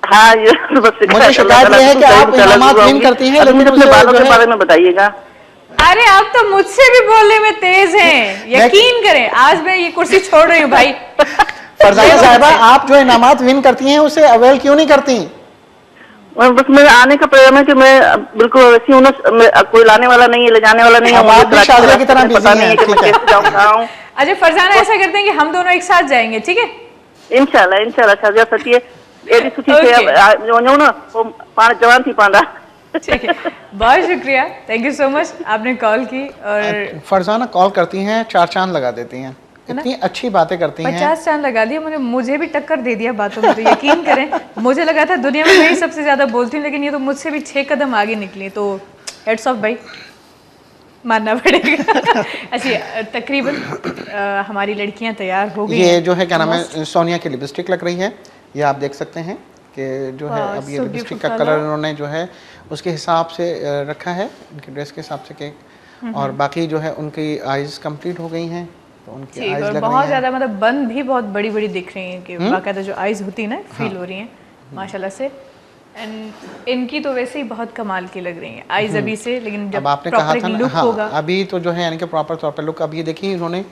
हाँ ये बस मुझे शिकायत ये है कि आप इनामात विन करती हैं, लेकिन मुझे अपने उसे बालों जो के है- बारे में बताइएगा। अरे आप तो मुझसे भी बोलने में तेज हैं, यकीन करें। आज मैं ये कुर्सी छोड़ रही हूँ भाई। फरजाना साहिबा आप जो इनामात विन करती हैं उसे अवेल क्यों नहीं करती? बस मेरे आने का प्रयास है कि मैं बिल्कुल वैसी हूँ ना, कोई लाने वाला नहीं है, ले जाने वाला नहीं है। अब आप मुझे भी शादिया की तरह पता busy नहीं है हैं, कि मैं ठीक है। कैसे जाऊँ, कहाँ हूँ। अच्छा फरजाना, ऐसा करते हैं कि हम दोनों एक साथ जाएंगे, ठीक है? इंशाल्लाह इंशाल्लाह शादिया सच्ची है एडी सुठी Okay. से वञो ना वो पाण जवान थी पांदा। ठीक है, बहुत शुक्रिया, थैंक यू सो मच, आपने कॉल की। और फरजाना कॉल करती हैं, 4 चांद लगा देती हैं, इतनी अच्छी बातें करती हैं। 50 चांद लगा दिया मुझे भी टक्कर दे दिया बातों में। तो यकीन करें मुझे लगा था दुनिया में मैं ही सबसे ज्यादा बोलती हूँ, लेकिन ये तो मुझसे भी 6 कदम आगे निकली। तो हेड्स ऑफ भाई, मानना पड़ेगा। अच्छा तकरीबन हमारी लड़कियां तैयार हो गई ये हैं। जो है क्या नाम है, सोनिया की लिपस्टिक लग रही है, ये आप देख सकते हैं कि जो है वाह, अब ये so लिपस्टिक beautiful का कलर color। उन्होंने जो है उसके हिसाब से रखा है, उनकी ड्रेस के हिसाब से केक। और बाकी जो है उनकी आइज़ कंप्लीट हो गई हैं, तो उनकी ठीक, आइज़ और लग बहुत रही हैं। ज्यादा मतलब बंद भी बहुत बड़ी बड़ी दिख रही हैं कि बाकायदा जो आइज होती है ना फील हो रही हैं माशाल्लाह से। एंड इनकी तो वैसे ही बहुत कमाल की लग रही हैं आइज अभी से, लेकिन जब अब आपने कहा प्रॉपर था ना, लुक हाँ, होगा अभी तो जो है यानी कि प्रॉपर तौर पर लुक। अब ये देखिए इन्होंने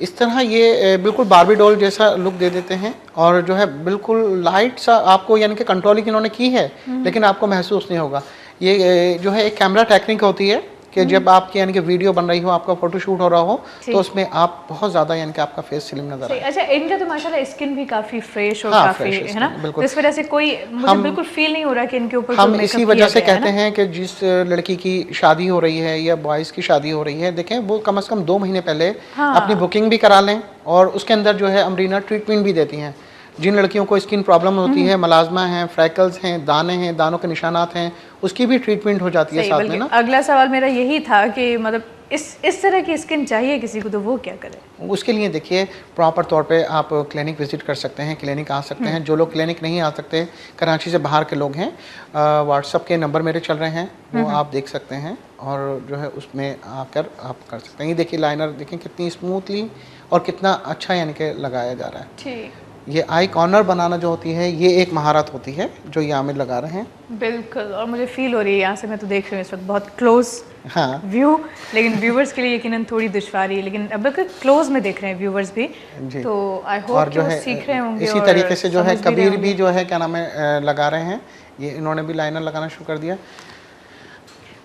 इस तरह ये बिल्कुल बार्बी डॉल जैसा लुक दे देते हैं और जो है बिल्कुल लाइट सा आपको यानी कि कंट्रोलिंग इन्होंने की है, लेकिन आपको महसूस नहीं होगा। ये जो है एक कैमरा टेक्निक होती है कि जब आपकी यानी कि वीडियो बन रही हो, आपका फोटोशूट हो रहा हो, तो उसमें आप बहुत ज़्यादा यानी कि आपका फेस स्लिम नजर आए। अच्छा इनका तो माशाल्लाह स्किन भी काफी फ्रेश और हाँ, काफी fresh है ना, skin, बिल्कुल। तो इस वजह से कोई मुझे बिल्कुल फील नहीं हो रहा कि इनके ऊपर हम कोई इसी makeup वजह किया से गया है कहते ना। हैं कि जिस लड़की की शादी हो रही है या बॉयज़ की शादी हो रही है, देखें वो कम से कम 2 महीने पहले अपनी बुकिंग भी करा लें और उसके अंदर जो है अमरीना ट्रीटमेंट भी देती हैं। जिन लड़कियों को स्किन प्रॉब्लम होती है, मलाजमा है, फ्रैकल्स हैं, दाने हैं, दानों के निशानात हैं, उसकी भी ट्रीटमेंट हो जाती है सही, साथ में बल्कि ना। अगला सवाल मेरा यही था कि मतलब इस तरह की स्किन चाहिए किसी को तो वो क्या करे? उसके लिए देखिए प्रॉपर तौर पे आप क्लिनिक विजिट कर सकते हैं, क्लिनिक आ सकते हैं। जो लोग क्लिनिक नहीं आ सकते, कराची से बाहर के लोग हैं, व्हाट्सअप के नंबर मेरे चल रहे हैं, वो आप देख सकते हैं और जो है उसमें आकर आप कर सकते हैं। ये देखिए लाइनर देखें कितनी स्मूथली और कितना अच्छा यानी कि लगाया जा रहा है। ठीक, ये आई कॉर्नर बनाना जो होती है ये एक महारत होती है जो ये आमिर लगा रहे हैं। बिल्कुल, और मुझे फील हो रही है यहाँ से, मैं तो देख रही हूँ इस वक्त बहुत क्लोज हाँ व्यू, लेकिन व्यूवर्स के लिए यकीनन थोड़ी दुश्वारी है, लेकिन अब तक क्लोज में देख रहे हैं व्यूवर्स भी, जी। तो आई और होप जो कि वो है सीख रहे होंगे इसी और तरीके से जो है समझ भी रहे कबीर भी होंगे। जो है क्या नाम है लगा रहे हैं। ये इन्होंने भी लाइनर लगाना शुरू कर दिया।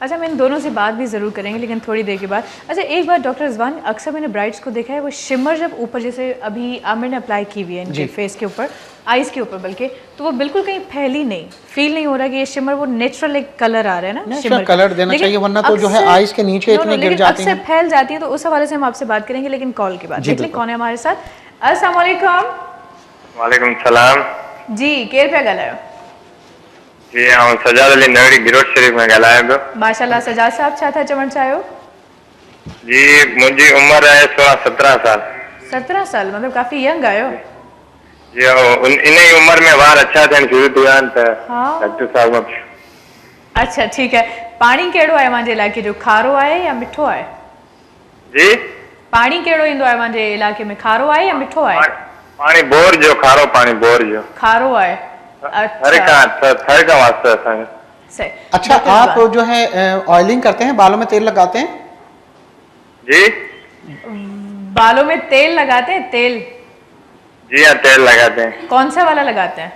अच्छा, मैं इन दोनों से बात भी ज़रूर करेंगे लेकिन थोड़ी देर के बाद। अच्छा, एक बात डॉक्टर रिजवान, अक्सर मैंने ब्राइड्स को देखा है वो शिमर जब ऊपर, जैसे अभी आमिर ने अप्लाई की हुई है इनके फेस के ऊपर, आइज़ के ऊपर बल्कि, तो वो बिल्कुल कहीं फैली नहीं, फील नहीं हो रहा कि ये शिमर, वो नेचुरल एक कलर आ रहा है ना शिमर कलर देना चाहिए, वरना तो जो है आइज के नीचे इतनी गिर जाती है, अक्सर फैल जाती है। तो उस हवाले से हम आपसे बात करेंगे लेकिन कॉल के बाद। देख लें कौन है हमारे साथ। अस्सलाम वालेकुम। वालेकुम सलाम जी, केर पिया ॻाल्हायो? जी ऐं सजाद अली नगरी गिरोड शरीफ़ में ॻाल्हायां पियो। माशाल्लाह, सजाद साहब छा था चवणु चाहियो? जी मुंहिंजी उम्र आहे 16-17 साल। 17 साल, मतलब काफ़ी यंग आयो। जी इन ही उम्र में वार अच्छा थियण शुरू थी विया आहिनि त हाँ। डॉक्टर साहब अच्छा, ठीक है। पानी कहिड़ो आहे मुंहिंजे इलाइक़े जो, खारो आहे या मिठो आहे? जी पानी कहिड़ो ईंदो आहे मुंहिंजे इलाइक़े में, खारो आहे या मिठो आहे? पानी बोर जो, खारो पानी बोर जो। खारो आहे। थर का वास्ते असांखे। सही। अच्छा, आप जो है ऑयलिंग करते हैं, बालों में तेल लगाते हैं? जी बालों में तेल लगाते हैं? तेल? जी हाँ, तेल लगाते हैं। कौन सा वाला लगाते हैं?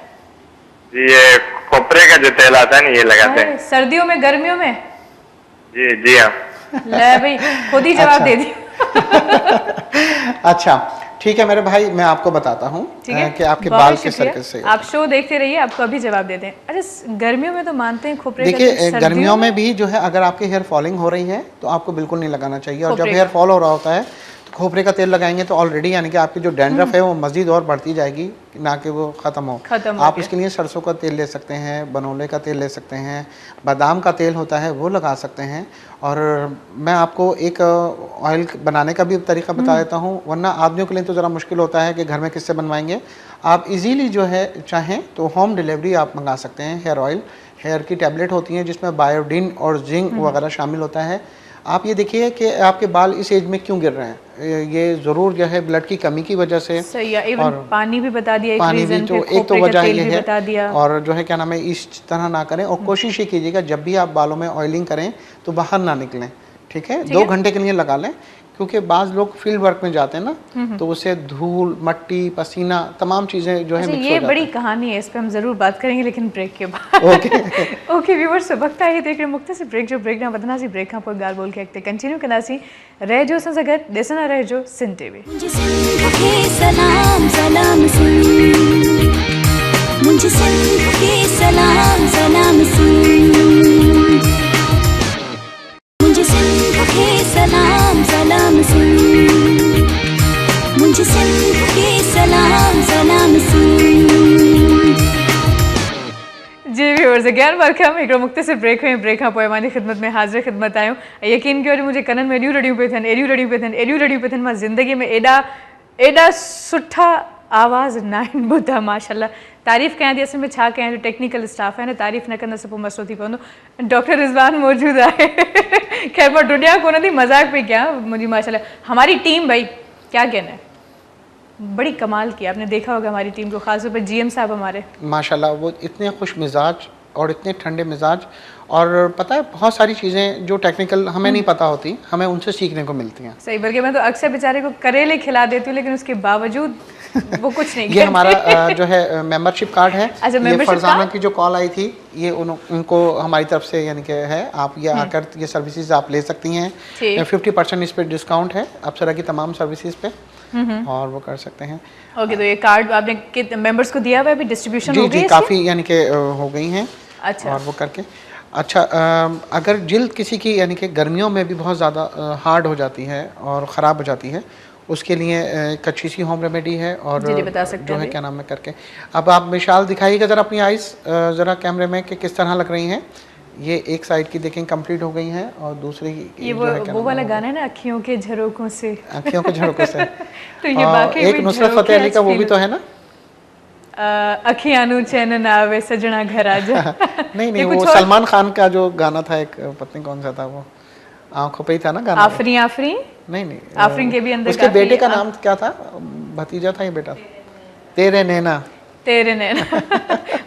जी ये खोपरे का जो तेल आता है ना, ये लगाते हैं। सर्दियों में, गर्मियों में? जी हाँ। ले भाई, खुद ही जवाब दे दी। अच्छा, ठीक है मेरे भाई, मैं आपको बताता हूँ कि आपके बाल किस तरीके से। आप शो देखते रहिए, आपको अभी जवाब देते हैं। अच्छा, गर्मियों में तो मानते हैं खोपरे का तेल, देखिए, सर्दियों गर्मियों में भी जो है अगर आपकी हेयर फॉलिंग हो रही है तो आपको बिल्कुल नहीं लगाना चाहिए, और जब हेयर फॉल हो रहा होता है तो खोपरे का तेल लगाएंगे तो ऑलरेडी यानी कि आपकी जो डैंड्रफ है वो मजीद और बढ़ती जाएगी, ना कि वो ख़त्म हो। आप इसके लिए सरसों का तेल ले सकते हैं, बनोले का तेल ले सकते हैं, बादाम का तेल होता है वो लगा सकते हैं। और मैं आपको एक ऑयल बनाने का भी तरीका बता देता हूँ, वरना आदमियों के लिए तो ज़रा मुश्किल होता है कि घर में किससे बनवाएंगे। आप इजीली जो है चाहें तो होम डिलीवरी आप मंगा सकते हैं। हेयर ऑयल, हेयर की टैबलेट होती हैं जिसमें बायोडीन और जिंक वगैरह शामिल होता है। आप ये देखिए कि आपके बाल इस एज में क्यों गिर रहे हैं, ये ज़रूर जो है ब्लड की कमी की वजह से। सही है। इवन पानी भी बता दिया, पानी भी तो एक तो वजह ये है, बता दिया। और जो है क्या नाम है, इस तरह ना करें, और कोशिश ये कीजिएगा जब भी आप बालों में ऑयलिंग करें तो बाहर ना निकलें, ठीक है? 2 घंटे के लिए लगा लें, क्योंकि बाज़ लोग फील्ड वर्क में जाते हैं ना, तो उससे धूल, मट्टी, पसीना, तमाम चीज़ें जो है मिक्स हो ये जाती बड़ी कहानी है, इस पे हम ज़रूर बात करेंगे लेकिन ब्रेक के बाद। ओके व्यूअर्स, वक्त आहे देख रहे मुख्तसिर ब्रेक जो ब्रेक ना वधनासी ब्रेक खां पोइ ॻाल्हि ॿोल खे अॻिते कंटिन्यू कंदासीं। रहिजो असां सां गॾु, ॾिसंदा रहिजो सिंध टीवी। मुझे सिंध के सलाम सलाम सिंध, मुझे सिंध के सलाम सलाम सिंध, मुझे सिंध के सलाम सलाम सिंध, मुझे सिंध के सलाम सलाम सिंध। जी व्यूअर्स, अगेन वेलकम। हिकिड़ो मुख़्तसिर ब्रेक में, ब्रेक खां पोइ मुंहिंजी ख़िदमत में हाज़िर ख़िदमत आहियूं। यकीन कयो, मुंहिंजे कननि में एॾियूं रड़ियूं पियूं थियनि, एॾियूं रड़ियूं पियूं थियनि, एॾियूं रड़ियूं पियूं थियनि। मां ज़िंदगी में एॾा सुठा आवाज़ न आहिनि ॿुधा, माशाल्लाह। तारीफ़ कयां थी, असल में छा कयां, जो टेक्निकल स्टाफ है न, तारीफ़ न कंदसि पोइ मसलो थी पवंदो। डॉक्टर रिजवान मौजूद आहे। खैर मां डुडिया कोन थी, मजाक पई कयां। मुंहिंजी माशाल्लाह हमारी टीम, भाई क्या कहना है, बड़ी कमाल की। आपने देखा होगा हमारी टीम को, खासतौर पर जीएम साहब हमारे, माशाल्लाह वो इतने खुश मिजाज और इतने ठंडे मिजाज, और पता है बहुत सारी चीज़ें जो टेक्निकल हमें नहीं पता होती, हमें उनसे सीखने को मिलती हैं। सही, बल्कि मैं तो अक्सर बेचारे को करेले खिला देती हूँ लेकिन उसके बावजूद वो कुछ नहीं। ये हमारा जो है मेंबरशिप कार्ड है। अच्छा, ये फरजाना की जो कॉल आई थी, ये उनको हमारी तरफ से यानी कि है, आप ये आकर ये सर्विसेज आप ले सकती हैं। 50% इस पे डिस्काउंट है अप्सरा की तमाम सर्विसेज पे, और वो कर सकते हैं। ओके, तो ये कार्ड आपने मेंबर्स को दिया हुआ है, अभी डिस्ट्रीब्यूशन हो गई है? जी, काफ़ी यानी कि हो गई हैं। अच्छा, और वो करके अच्छा, अगर जिल्द किसी की यानी कि गर्मियों में भी बहुत ज़्यादा हार्ड हो जाती है और ख़राब हो जाती है, उसके लिए एक अच्छी सी होम रेमेडी है। और बता सकते जो है क्या नाम है करके, अब आप मिसाल दिखाइएगा ज़रा अपनी आइज़ ज़रा कैमरे में कि किस तरह लग रही हैं। ये एक साइड की देखें कंप्लीट हो गई हैं, और दूसरी ये वो वाला गाना है ना, अखियों के झरोकों से, अखियों के झरोकों से। तो ये बाकी एक नुसरत फतेह अली का वो भी तो है ना, अखियां नू चैन ना आवे सजना घर आजा। नहीं, वो सलमान खान का जो गाना था, एक पत्नी कौन सा था वो, आंखों पे ही था ना गाना। आफरी नहीं, आफरीन के भी अंदर उसके बेटे का नाम क्या था, भतीजा था ये बेटा, तेरे नैना।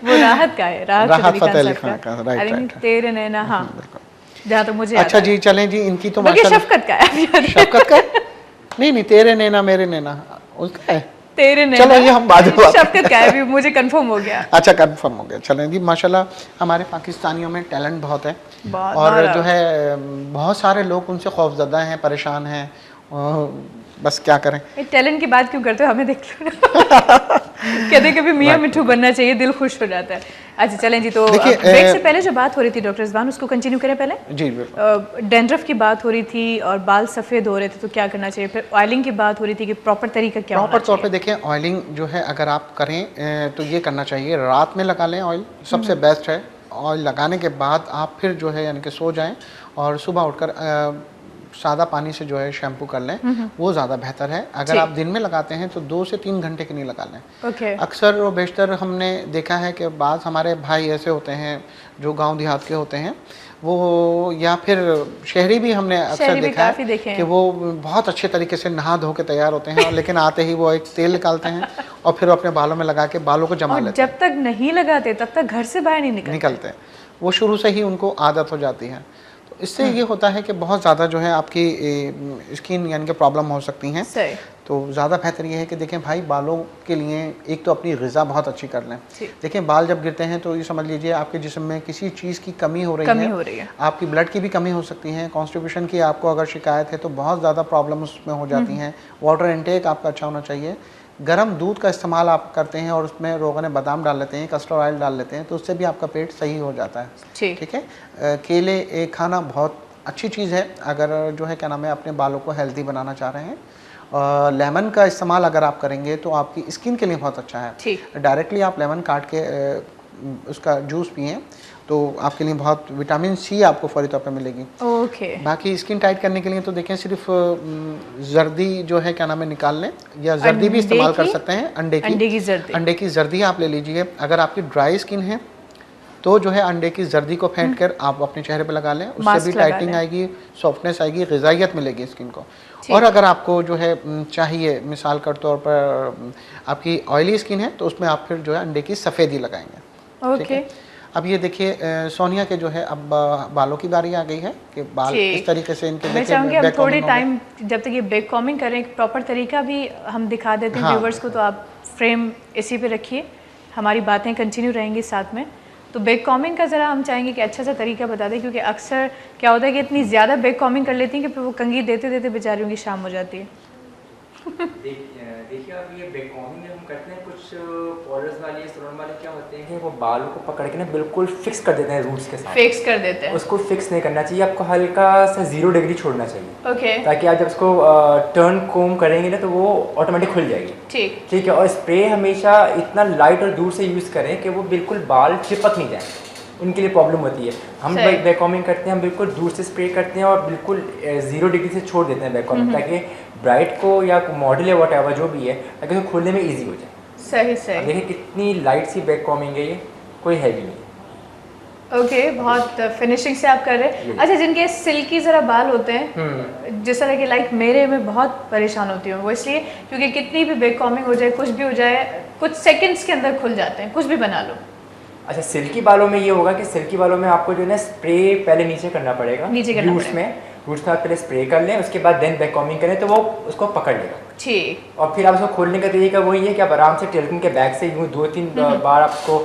वो राहत का है, राहत फतेह अली खान का, राइट। तेरे नैना, हाँ, जहाँ तक मुझे अच्छा जी, चलें जी, इनकी तो माशाल्लाह शफकत का है। शफकत का नहीं, तेरे नैना मेरे नैना उसका है। तेरे नहीं चलो ना? ये हम बाद में बात शफकत का है भी, मुझे कंफर्म हो गया। अच्छा कंफर्म हो गया। चलें जी, माशाल्लाह हमारे पाकिस्तानियों में टैलेंट बहुत है बहुत, और बहुत। जो है बहुत सारे लोग उनसे खौफजदा हैं, परेशान हैं, बस क्या करें। ये टैलेंट की बात क्यों करते हो, हमें देख लो ना। कहते कभी मियाँ मिठू बनना चाहिए, दिल खुश हो जाता है। अच्छा चलें जी, तो देखिए, ब्रेक से पहले जो बात हो रही थी डॉक्टर रिजवान, उसको कंटिन्यू करें पहले। जी बिल्कुल। डेंड्रफ की बात हो रही थी और बाल सफ़ेद हो रहे थे तो क्या करना चाहिए, फिर ऑयलिंग की बात हो रही थी कि प्रॉपर तरीका क्या होना प्रॉपर तौर पे चाहिए। देखें, ऑयलिंग जो है अगर आप करें तो ये करना चाहिए, रात में लगा लें ऑयल, सबसे बेस्ट है। ऑयल लगाने के बाद आप फिर जो है यानी कि सो जाएं और सुबह उठकर सादा पानी से जो है शैम्पू कर लें, वो ज़्यादा बेहतर है। अगर आप दिन में लगाते हैं तो 2 से 3 घंटे के लिए लगा लें। ओके। अक्सर और बेशतर हमने देखा है कि बाज़ हमारे भाई ऐसे होते हैं जो गांव देहात के होते हैं, वो या फिर शहरी भी हमने अक्सर देखा है कि वो बहुत अच्छे तरीके से नहा धो के तैयार होते हैं, लेकिन आते ही वो एक तेल निकालते हैं और फिर अपने बालों में लगा के बालों को जमा लेते हैं। जब तक नहीं लगाते तब तक घर से बाहर नहीं निकलते हैं, वो शुरू से ही उनको आदत हो जाती है। तो इससे ये होता है कि बहुत ज़्यादा जो है आपकी स्किन यानी कि प्रॉब्लम हो सकती हैं। तो ज़्यादा बेहतर ये है कि देखें भाई, बालों के लिए एक तो अपनी ग़िज़ा बहुत अच्छी कर लें। देखें बाल जब गिरते हैं तो ये समझ लीजिए आपके जिस्म में किसी चीज़ की कमी हो रही है। आपकी ब्लड की भी कमी हो सकती है, कॉन्स्टिपेशन की आपको अगर शिकायत है तो बहुत ज़्यादा प्रॉब्लम उसमें हो जाती हैं। वाटर इंटेक आपका अच्छा होना चाहिए। गर्म दूध का इस्तेमाल आप करते हैं और उसमें रोगन बादाम डाल लेते हैं, कस्टर्ड ऑयल डाल लेते हैं, तो उससे भी आपका पेट सही हो जाता है। ठीक है। केले खाना बहुत अच्छी चीज़ है अगर जो है क्या नाम है अपने बालों को हेल्दी बनाना चाह रहे हैं। लेमन का इस्तेमाल अगर आप करेंगे तो आपकी स्किन के लिए बहुत अच्छा है। डायरेक्टली आप लेमन काट के उसका जूस पिएं तो आपके लिए बहुत विटामिन सी आपको फौरी तौर पे मिलेगी। ओके। बाकी स्किन टाइट करने के लिए तो देखें सिर्फ जर्दी जो है क्या नाम है निकाल लें, या जर्दी भी इस्तेमाल कर सकते हैं। अंडे की जर्दी आप ले लीजिए। अगर आपकी ड्राई स्किन है तो जो है अंडे की जर्दी को फेंट कर आप अपने चेहरे पे लगा लें, उससे भी टाइटिंग आएगी, सॉफ्टनेस आएगी, ग़िज़ाइयत मिलेगी स्किन को। और अगर आपको जो है चाहिए मिसाल के तौर पर आपकी ऑयली स्किन है तो उसमें आप फिर जो है अंडे की सफ़ेदी लगाएंगे। ओके। अब ये देखिए सोनिया के जो है अब बालों की बारी आ गई है कि बाल इस तरीके से इनके, मैं चाहूँगी हम थोड़े टाइम जब तक ये बैक कॉमिंग करें एक प्रॉपर तरीका भी हम दिखा देते हैं व्यूवर्स को, तो आप फ्रेम इसी पे रखिए, हमारी बातें कंटिन्यू रहेंगी साथ में। तो बैक कॉमिंग का ज़रा हम चाहेंगे कि अच्छा सा तरीका बता दें, क्योंकि अक्सर क्या होता है कि इतनी ज़्यादा बैक कॉमिंग कर लेती हैं कि फिर वो कंघी देते देते बेचारियों की शाम हो जाती है। देखिए अब ये बैक कॉमिंग हम करते हैं, कुछ पॉलर्स वाले सैलून वाले क्या होते हैं कि वो बालों को पकड़ के ना बिल्कुल फिक्स कर देते हैं रूट्स के साथ। फिक्स कर देते हैं। उसको फिक्स नहीं करना चाहिए, आपको हल्का सा 0 डिग्री छोड़ना चाहिए। ओके। ताकि आप जब उसको टर्न कोम करेंगे ना तो वो ऑटोमेटिक खुल जाएगी। ठीक है। और स्प्रे हमेशा इतना लाइट और दूर से यूज़ करें कि वो बिल्कुल बाल चिपक नहीं जाए, उनके लिए प्रॉब्लम होती है। हम बैक कॉमिंग करते हैं, हम बिल्कुल दूर से स्प्रे करते हैं और बिल्कुल 0 डिग्री से छोड़ देते हैं बैक कॉमिंग, ताकि ब्राइट को या मॉडल या व्हाटएवर जो भी है ताकि उसको खोलने में इजी हो जाए। सही। देखिए कितनी लाइट सी बैक कॉमिंग है, ये कोई हैवी नहीं। ओके, बहुत फिनिशिंग से आप कर रहे हैं। अच्छा, जिनके सिल्की ज़रा बाल होते हैं, जिस तरह के लाइक मेरे में बहुत परेशान होती हूँ वो इसलिए क्योंकि कितनी भी बैक कॉमिंग हो जाए, कुछ भी हो जाए, कुछ सेकंड्स के अंदर खुल जाते हैं, कुछ भी बना लो। अच्छा, सिल्की बालों में ये होगा कि सिल्की बालों में आपको जो है ना स्प्रे पहले नीचे करना पड़ेगा, रूट्स में आप पहले स्प्रे कर लें, उसके बाद देन बैक कॉमिंग करें तो वो उसको पकड़ लेगा। ठीक। और फिर आप उसको खोलने का तरीका वही है कि आप आराम से टेल्किन के बैग से यूँ 2-3 बार आपको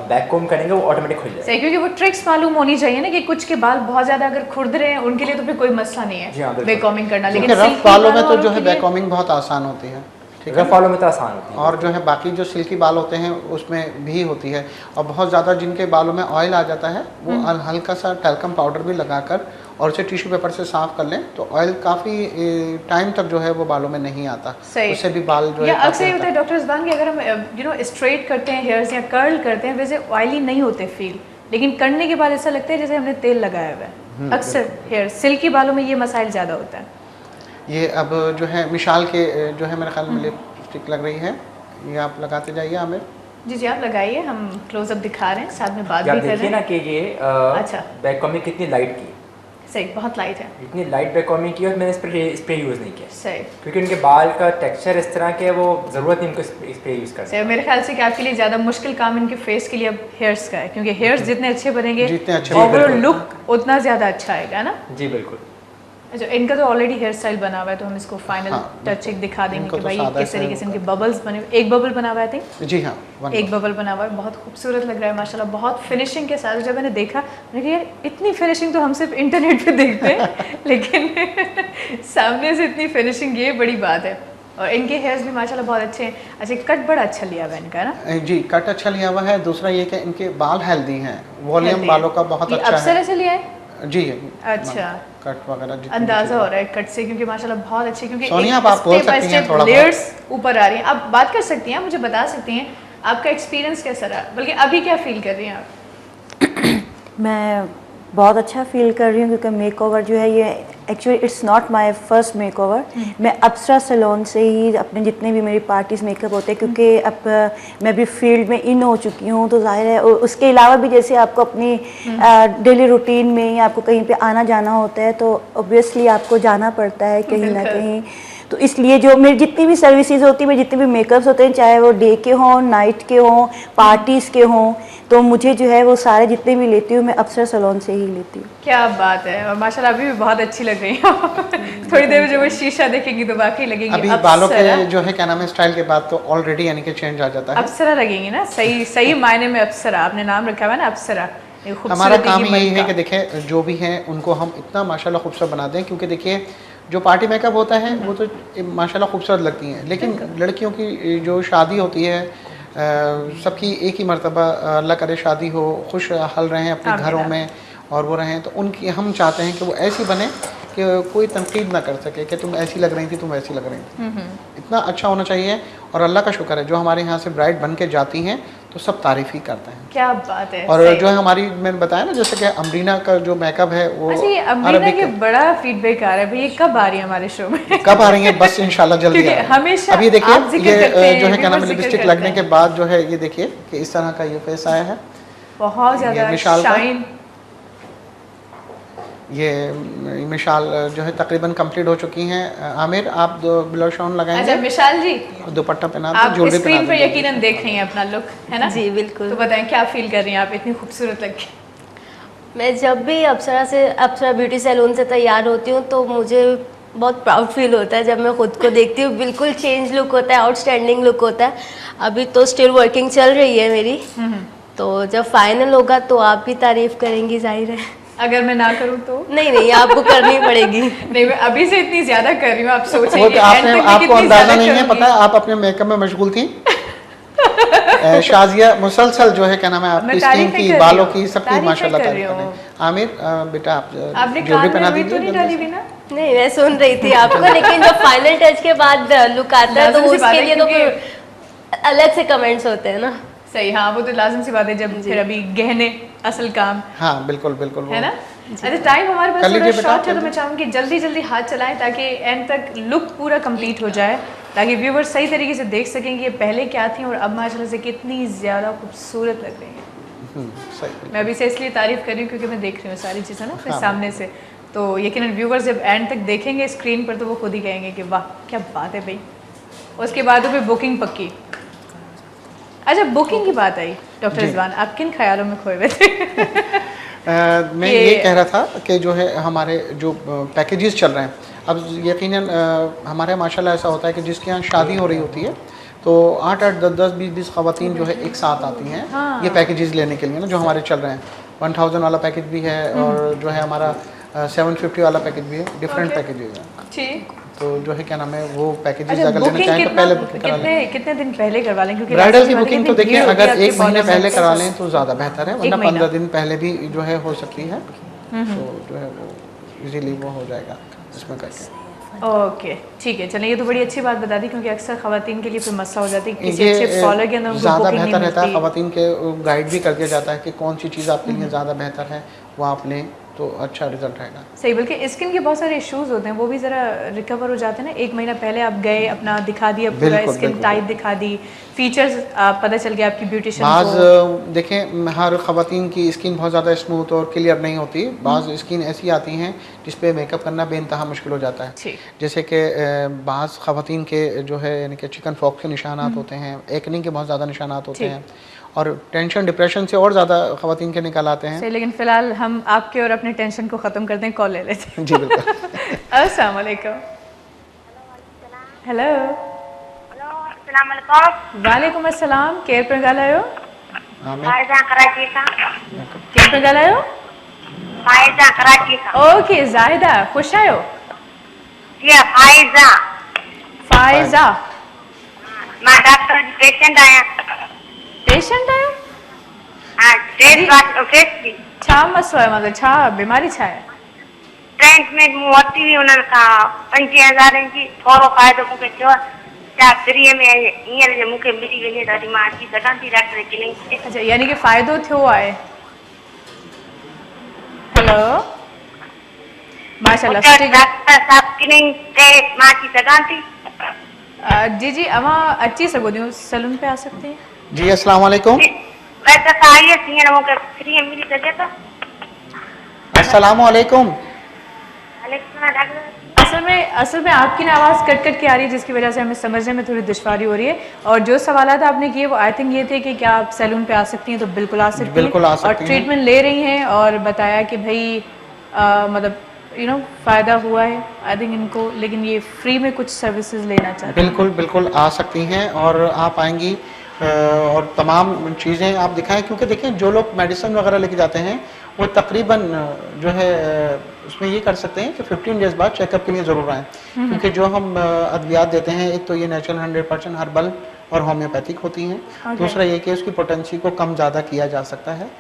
बैक कॉम करेंगे, वो ऑटोमेटिक खुल जाएगा। सही, क्योंकि वो ट्रिक्स मालूम होनी चाहिए ना कि कुछ के बाल बहुत ज़्यादा अगर खुर्द रहे हैं उनके लिए तो फिर कोई मसला नहीं है बैक कॉमिंग करना, लेकिन रफ बालों में तो जो है बैक कॉमिंग बहुत आसान होती है। रफ बालों में तो आसान होती है, और जो है बाकी जो सिल्की बाल होते हैं उसमें भी होती है। और बहुत ज़्यादा जिनके बालों में ऑयल आ जाता है वो हल्का सा टैल्कम पाउडर भी लगाकर और उसे टिश्यू पेपर से साफ कर लें तो ऑयल काफ़ी टाइम तक जो है वो बालों में नहीं आता। उससे भी बाल जो है अक्सर ये होता है डॉक्टर रिजवान कि अगर हम स्ट्रेट करते हैं हेयर्स या कर्ल करते हैं वैसे ऑयली नहीं होते फील, लेकिन करने के बाद ऐसा लगता है जैसे हमने तेल लगाया हुआ है। अक्सर हेयर सिल्की बालों में ये मसाइल ज़्यादा होता है। ये अब जो है मिशाल के जो है मेरे ख्याल में लिपस्टिक लग रही है, ये आप लगाते जाइए आमिर जी। जी आप लगाइए, हम क्लोजअप दिखा रहे हैं, साथ में बात भी कर रहे हैं। देखिए ना कि ये अच्छा बैक कॉमिंग कितनी लाइट की, सही, बहुत लाइट है, इतनी लाइट बैक कॉमिंग की और मैंने स्प्रे यूज़ नहीं किया। सही, क्योंकि उनके बाल का टेक्सचर इस तरह के वो ज़रूरत नहीं उनको स्प्रे यूज़ कर सकते। मेरे ख्याल से कि आपके लिए ज़्यादा मुश्किल काम इनके फेस के लिए अब हेयर्स का है, क्योंकि हेयर्स जितने अच्छे बनेंगे जितने अच्छे ओवरऑल लुक उतना ज़्यादा अच्छा आएगा ना। जी बिल्कुल। अच्छा, इनका तो ऑलरेडी हेयर स्टाइल बना हुआ है, तो हम इसको फाइनल टच एक दिखा देंगे इनको कि तो भाई सादा किस से तरीके से इनके बबल्स बने। एक बबल बना हुआ है आई थिंक। जी हाँ, एक बबल बना हुआ है, बहुत खूबसूरत लग रहा है माशाल्लाह, बहुत फिनिशिंग के साथ। जब मैंने देखा मैंने कहा यार इतनी फिनिशिंग तो हम सिर्फ इंटरनेट पे देखते हैं लेकिन सामने से इतनी फिनिशिंग, ये बड़ी बात है। और इनके हेयर्स भी माशाल्लाह बहुत अच्छे हैं। अच्छा, कट बड़ा अच्छा लिया हुआ है इनका ना? जी, कट अच्छा लिया हुआ है। दूसरा ये कि इनके बाल हेल्दी हैं, वॉल्यूम बालों का बहुत अच्छा है। अप्सरा से लिया है? जी। अच्छा, कट वगैरह अंदाजा हो रहा है कट से, क्योंकि माशाल्लाह बहुत अच्छे, क्योंकि सोनिया आप बोल सकती हैं थोड़ा लेयर्स ऊपर आ रही हैं। आप बात कर सकती हैं, मुझे बता सकती हैं आपका एक्सपीरियंस कैसा रहा, बल्कि अभी क्या फील कर रही हैं आप? मैं बहुत अच्छा फील कर रही हूँ, क्योंकि मेकओवर जो है ये actually it's not my first makeover. मैं अप्सरा सैलून से ही अपने जितने भी मेरी पार्टीज मेकअप होते हैं, क्योंकि अब मैं भी फील्ड में इन हो चुकी हूँ, तो जाहिर है उसके अलावा भी जैसे आपको अपनी डेली रूटीन में या आपको कहीं पे आना जाना होता है, तो ऑब्वियसली आपको जाना पड़ता है कहीं ना कहीं। तो इसलिए जो मेरी जितनी भी सर्विसेज होती है, मेरे जितने भी मेकअप्स होते हैं, चाहे वो डे के हों, नाइट के हों, पार्टीज़ के हों, तो मुझे जो है वो सारे जितने भी लेती हूँ मैं अप्सरा सैलून से ही लेती हूँ। क्या बात है, और माशाल्लाह अभी भी बहुत अच्छी लग रही है थोड़ी देर में जब वो शीशा देखेंगी तो वाकई लगेंगी अभी बालों के जो है क्या नाम है स्टाइल के बाद तो ऑलरेडी यानी कि चेंज आ जाता है। अप्सरा लगेंगी ना, सही सही मायने में अप्सरा। आपने नाम रखा हुआ है ना अप्सरा। हमारा काम यही है कि देखें जो भी हैं उनको हम इतना माशाल्लाह खूबसूरत बना दें, क्योंकि देखिए जो पार्टी मेकअप होता है वो तो माशाल्लाह खूबसूरत लगती हैं, लेकिन लड़कियों की जो शादी होती है सबकी एक ही मर्तबा अल्लाह करे शादी हो, खुश हाल रहें अपने घरों में और वो रहें, तो उनकी हम चाहते हैं कि वो ऐसी बने कि कोई तनकीद ना कर सके कि तुम ऐसी लग रही थी, तुम ऐसी लग रही थी। इतना अच्छा होना चाहिए। और अल्लाह का शुक्र है जो हमारे यहाँ से ब्राइड बन के जाती हैं तो सब तारीफ ही करते हैं। क्या बात है। और जो है हमारी मैंने बताया ना जैसे कि अमरीना का जो मेकअप है वो अमरीना के बड़ा फीडबैक आ रहा है, भैया कब आ रही है हमारे शो में? कब आ रही है? बस इंशाल्लाह जल्दी आ रही है। हमेशा अभी देखिए ये जो है क्या नाम जिक्र लिपस्टिक लगने के बाद जो है ये देखिए कि इस तरह का ये फेस आया है, बहुत ज्यादा शाइन। ये मिशाल जो है तकरीबन कंप्लीट हो चुकी हैं। आमिर आप ब्लश ऑन लगाएंगे? अच्छा मिशाल जी, दुपट्टा पहना दो, आप ज्वेलरी स्क्रीन पर यकीनन देख रही हैं अपना लुक, है ना? जी बिल्कुल। तो बताएं क्या फील कर रही हैं आप, इतनी खूबसूरत लग के? मैं जब भी अप्सरा ब्यूटी सैलून से तैयार होती हूँ तो मुझे बहुत प्राउड फील होता है जब मैं खुद को देखती हूँ। बिल्कुल चेंज लुक होता है, आउटस्टैंडिंग लुक होता है। अभी तो स्टिल वर्किंग चल रही है मेरी, तो जब फाइनल होगा तो आप भी तारीफ करेंगी, जाहिर है। अगर मैं ना करूं तो? नहीं आपको करनी पड़ेगी। नहीं मैं अभी से इतनी ज्यादा कर रही हूँ, आप सोचेंगे आपको अंदाजा नहीं है, पता है आप अपने मेकअप में मशगूल थी। शाजिया मुसलसल जो है क्या नाम है आपकी स्किन की, बालों की, सबकी माशाल्लाह तारीफ कर रही है। आमिर बेटा आप ज्वेलरी पहना दीजिए। नहीं मैं सुन रही थी आपको, लेकिन जब फाइनल टच के बाद लुक आता है तो उसके लिए तो फिर अलग से कमेंट्स होते हैं ना। सही, हाँ वो तो लाजिम सी बात है जब फिर अभी गहने असल काम। हाँ बिल्कुल बिल्कुल है ना। अच्छा टाइम हमारे पास थोड़ा शॉर्ट है तो मैं चाहूँगी जल्दी जल्दी हाथ चलाएं ताकि एंड तक लुक पूरा कंप्लीट हो जाए, ताकि व्यूवर्स सही तरीके से देख सकें कि ये पहले क्या थी और अब माशाल्लाह से कितनी ज़्यादा खूबसूरत लग रही है। मैं अभी से इसलिए तारीफ कर रही हूँ क्योंकि मैं देख रही हूँ सारी चीज़ें ना अपने सामने से, तो यकीनन व्यूवर्स जब एंड तक देखेंगे स्क्रीन पर तो वो खुद ही कहेंगे कि वाह क्या बात है भाई। उसके बाद फिर बुकिंग पक्की। अच्छा बुकिंग की बात आई, डॉक्टर रिजवान आप किन ख्यालों में खोए हुए थे? मैं ये कह रहा था कि जो है हमारे जो पैकेजेस चल रहे हैं अब यकीनन हमारे माशाल्लाह ऐसा होता है कि जिसके यहाँ शादी हो रही होती है तो 8-8, 10-10, 20-20 ख़वातीन जो है एक साथ आती हैं ये पैकेजेस लेने के लिए ना, जो हमारे चल रहे हैं। 1000 वाला पैकेज भी है और जो है हमारा 750 वाला पैकेज भी है, डिफरेंट पैकेजेस हैं। ठीक, तो जो है क्या नाम है वो पैकेजेस अगर लेना चाहें तो पहले बुक करा लें। कितने दिन पहले करवा लें? क्योंकि ब्राइडल की बुकिंग तो देखिए अगर 1 महीने पहले करवा लें तो ज़्यादा बेहतर है, वरना 15 दिन पहले भी जो है हो सकती है, तो जो है वो इजीली वो हो जाएगा इसमें करके। ओके ठीक है, चलिए ये तो बड़ी अच्छी बात बता दी क्योंकि अक्सर खवातीन के लिए फिर मसला हो जाती है किसी अच्छे फॉलो के अंदर उनको ज़्यादा बुकिंग बेहतर नहीं रहता है, मिलती। खवातीन के गाइड भी करके जाता है कि कौन सी चीज़ आपके लिए ज़्यादा बेहतर है वो आप लें तो अच्छा रिजल्ट आएगा। सही, बल्कि स्किन के बहुत सारे इश्यूज होते हैं वो भी ज़रा रिकवर हो जाते हैं ना। 1 महीना पहले आप गए अपना दिखा दिया पूरा स्किन टाइप दिखा दी, फीचर्स पता चल गया आपकी ब्यूटिशियन बाज़ देखें हर ख़वातीन की स्किन बहुत ज़्यादा स्मूथ और क्लियर नहीं होती, बाज़ स्किन ऐसी आती हैं जिस पे मेकअप करना बेइंतहा मुश्किल हो जाता है। जैसे कि बाज़ ख़वातीन के जो है यानी कि चिकन पॉक्स के निशानात होते हैं, एक्ने के बहुत ज़्यादा निशानात होते हैं और टेंशन डिप्रेशन से और ज़्यादा ख़वातीन के निकल आते हैं। लेकिन फ़िलहाल हम आपके और अपने टेंशन को ख़त्म करते हैं, कॉल ले लेते हैं। जी बिल्कुल। अस्सलाम वालेकुम। हेलो अस्सलाम वालेकुम। वालेकुम अस्सलाम। केर पे ॻाल्हायो? फाइजा कराची खां। केर पे ॻाल्हायो? फाइजा कराची खां। ओके ज़ाहिदा, ख़ुश आहियो? जी फाइजा। फाइज़ा, मां डॉक्टर जी पेशेंट आहियां। पेशेंट आहियो? हाँ टेस्ट जी। छा मसलो आहे, मतलब छा बीमारी छा आहे? ट्रीटमेंट मूं वरिती हुई उन्हनि खां 50,000 जी, थोरो फ़ाइदो मूंखे थियो छा फ्री में हींअर जे मूंखे मिली वञे त वरी मां अची सघां थी डॉक्टर क्लिनिक ते। अच्छा, यानी कि फ़ाइदो थियो आहे। हेलो माशाल्लाह, सुठी ॻाल्हि। डॉक्टर साहब क्लिनिक ते मां अची सघां थी? जी जी, अवां अची सघो थियूं, सलून पे आ सकते हैं? जी अस्सलाम वालेकुम। वैसे त आई है हींअर मूंखे फ्री में मिली सघे थो? अस्सलाम वालेकुम। असल में आपकी ना आवाज़ कट कट के आ रही है, जिसकी वजह से हमें समझने में थोड़ी दुश्वारी हो रही है। और जो सवालात आपने किए वो आई थिंक ये थे कि क्या आप सैलून पे आ सकती हैं? तो बिल्कुल आ सकती हैं। बिल्कुल आ सकती और हैं। ट्रीटमेंट ले रही हैं और बताया कि भाई मतलब फ़ायदा हुआ है आई थिंक इनको, लेकिन ये फ्री में कुछ सर्विसेज लेना चाहते हैं। बिल्कुल बिल्कुल आ सकती हैं और आप आएंगी और तमाम चीज़ें आप दिखाएं, क्योंकि देखें जो लोग मेडिसिन वगैरह लेके जाते हैं वो तकरीबन जो है उसमें ये कर सकते हैं कि 15 डेज़ बाद चेकअप के लिए ज़रूर आएँ, क्योंकि जो हम अद्वियात देते हैं एक तो ये नेचुरल 100% हर्बल और होम्योपैथिक होती हैं। दूसरा ये कि उसकी पोटेंसी को कम ज़्यादा किया जा सकता है।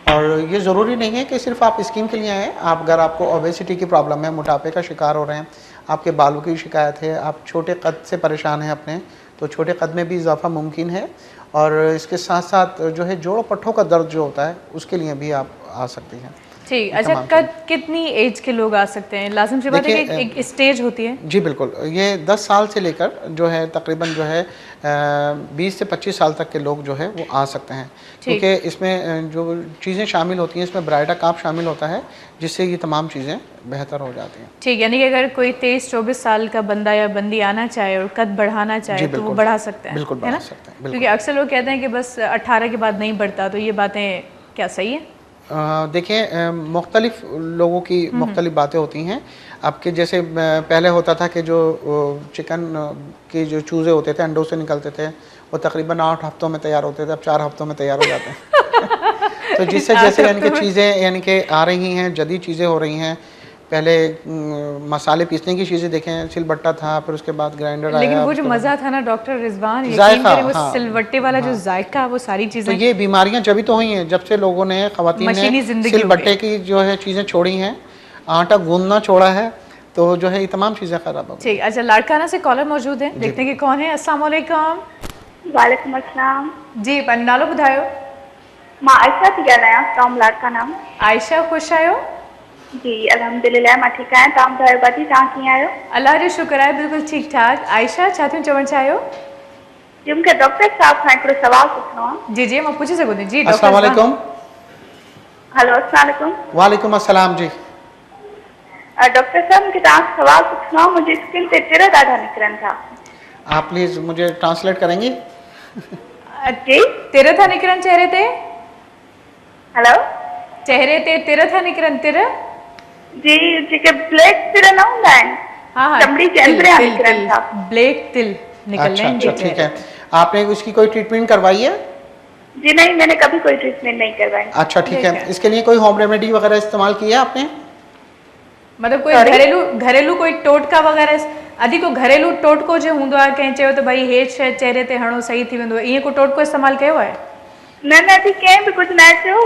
और ये ज़रूरी नहीं है कि सिर्फ आप स्कीम के लिए आएँ। आप अगर आपको ओबेसिटी की प्रॉब्लम है, मोटापे का शिकार हो रहे हैं, आपके बालों की शिकायत है, आप छोटे कद से परेशान हैं अपने, तो छोटे कद में भी इजाफा मुमकिन है। और इसके साथ साथ जो है जोड़ों पट्टों का दर्द जो होता है उसके लिए भी आप आ सकती हैं। ठीक, अच्छा कद कितनी एज के लोग आ सकते हैं? लाजिम सी बात है कि एक स्टेज होती है। जी बिल्कुल, ये 10 साल से लेकर जो है तकरीबन जो है 20 से 25 साल तक के लोग जो है वो आ सकते हैं, क्योंकि इसमें जो चीज़ें शामिल होती हैं इसमें ब्राइडा काप शामिल होता है, जिससे ये तमाम चीज़ें बेहतर हो जाती हैं। ठीक, यानी कि अगर कोई 23-24 साल का बंदा या बंदी आना चाहे और कद बढ़ाना चाहे तो वो बढ़ा सकता है? बिल्कुल बढ़ा सकते हैं। क्योंकि अक्सर लोग कहते हैं कि बस 18 के बाद नहीं बढ़ता, तो ये बातें क्या सही है? देखिए मुख्तलिफ लोगों की मुख्तलिफ बातें होती हैं। आपके जैसे पहले होता था कि जो चिकन के जो चूज़े होते थे अंडों से निकलते थे वो तकरीबन 8 हफ्तों में तैयार होते थे, अब 4 हफ्तों में तैयार हो जाते हैं। तो जिससे जैसे यानी कि चीज़ें यानी कि आ रही हैं, जदीद चीज़ें हो रही हैं। पहले मसाले पीसने की चीज़ें देखें, सिलबट्टा था, फिर उसके बाद ग्राइंडर आया। लेकिन वो जो मज़ा था ना डॉक्टर रिजवान, यकीन करें वो सिलबट्टे वाला जो जायका, वो सारी चीज़ें। तो ये बीमारियां जब ही तो हुई हैं जब से लोगों ने ख़वातीन ने सिलबट्टे की जो है चीज़ें छोड़ी हैं, आटा गूंदना छोड़ा है, तो जो है ये तमाम चीज़ें ख़राब हो गई। ठीक, अच्छा लाड़काना से कॉलर मौजूद है, देखते हैं कि कौन है। अस्सलाम वालेकुम। वालेकुम अस्सलाम। जी, पंहिंजो नालो ॿुधायो। मां आयशा थी ॻाल्हायां फ्रॉम लाड़काना। आयशा, ख़ुश आहियो? जी अल्हम्दुलिल्लाह मां ठीकु आहियां। तव्हां ॿुधायो बाक़ी तव्हां कीअं आहियो? अल्लाह जो शुक्र आहे, बिल्कुलु ठीकु ठाक। आयशा, छा थियूं चवणु चाहियो? जी मूंखे डॉक्टर साहब खां हिकिड़ो सवाल पुछिणो आहे। जी जी, मां पुछी सघूं थी। जी अस्सलाम वालेकुम। हेलो अस्सलाम वालेकुम। वालेकुम अस्सलाम। जी डॉक्टर साहब मूंखे तव्हां सवाल पुछिणो आहे, मुंहिंजी स्किन ते तिर ॾाढा निकिरनि था। आप प्लीज़ मुझे ट्रांसलेट करेंगी? जी, तिर था निकिरनि चेहरे ते? हेलो, चेहरे ते तिर था निकिरनि? तिर जी, जेके ब्लैक तिर न हूंदा आहिनि, हाँ चमड़ी के अंदर निकिरनि था। ब्लैक तिल निकल रहे हैं। अच्छा, ठीक है। आपने उसकी कोई ट्रीटमेंट करवाई है? जी नहीं, मैंने कभी कोई ट्रीटमेंट नहीं करवाई। अच्छा ठीक है। इसके लिए कोई होम रेमेडी वगैरह इस्तेमाल किया आपने? मतलब कोई घरेलू कोई टोटका वगैरह? अदी को घरेलू टोटको जो हूंदो आहे, कंहिं चयो त भई हे शइ चेहरे ते हणो सही थी वेंदो, ईअं को टोटको इस्तेमाल कयो आहे? न न, अभी कंहिं बि कुझु न थियो,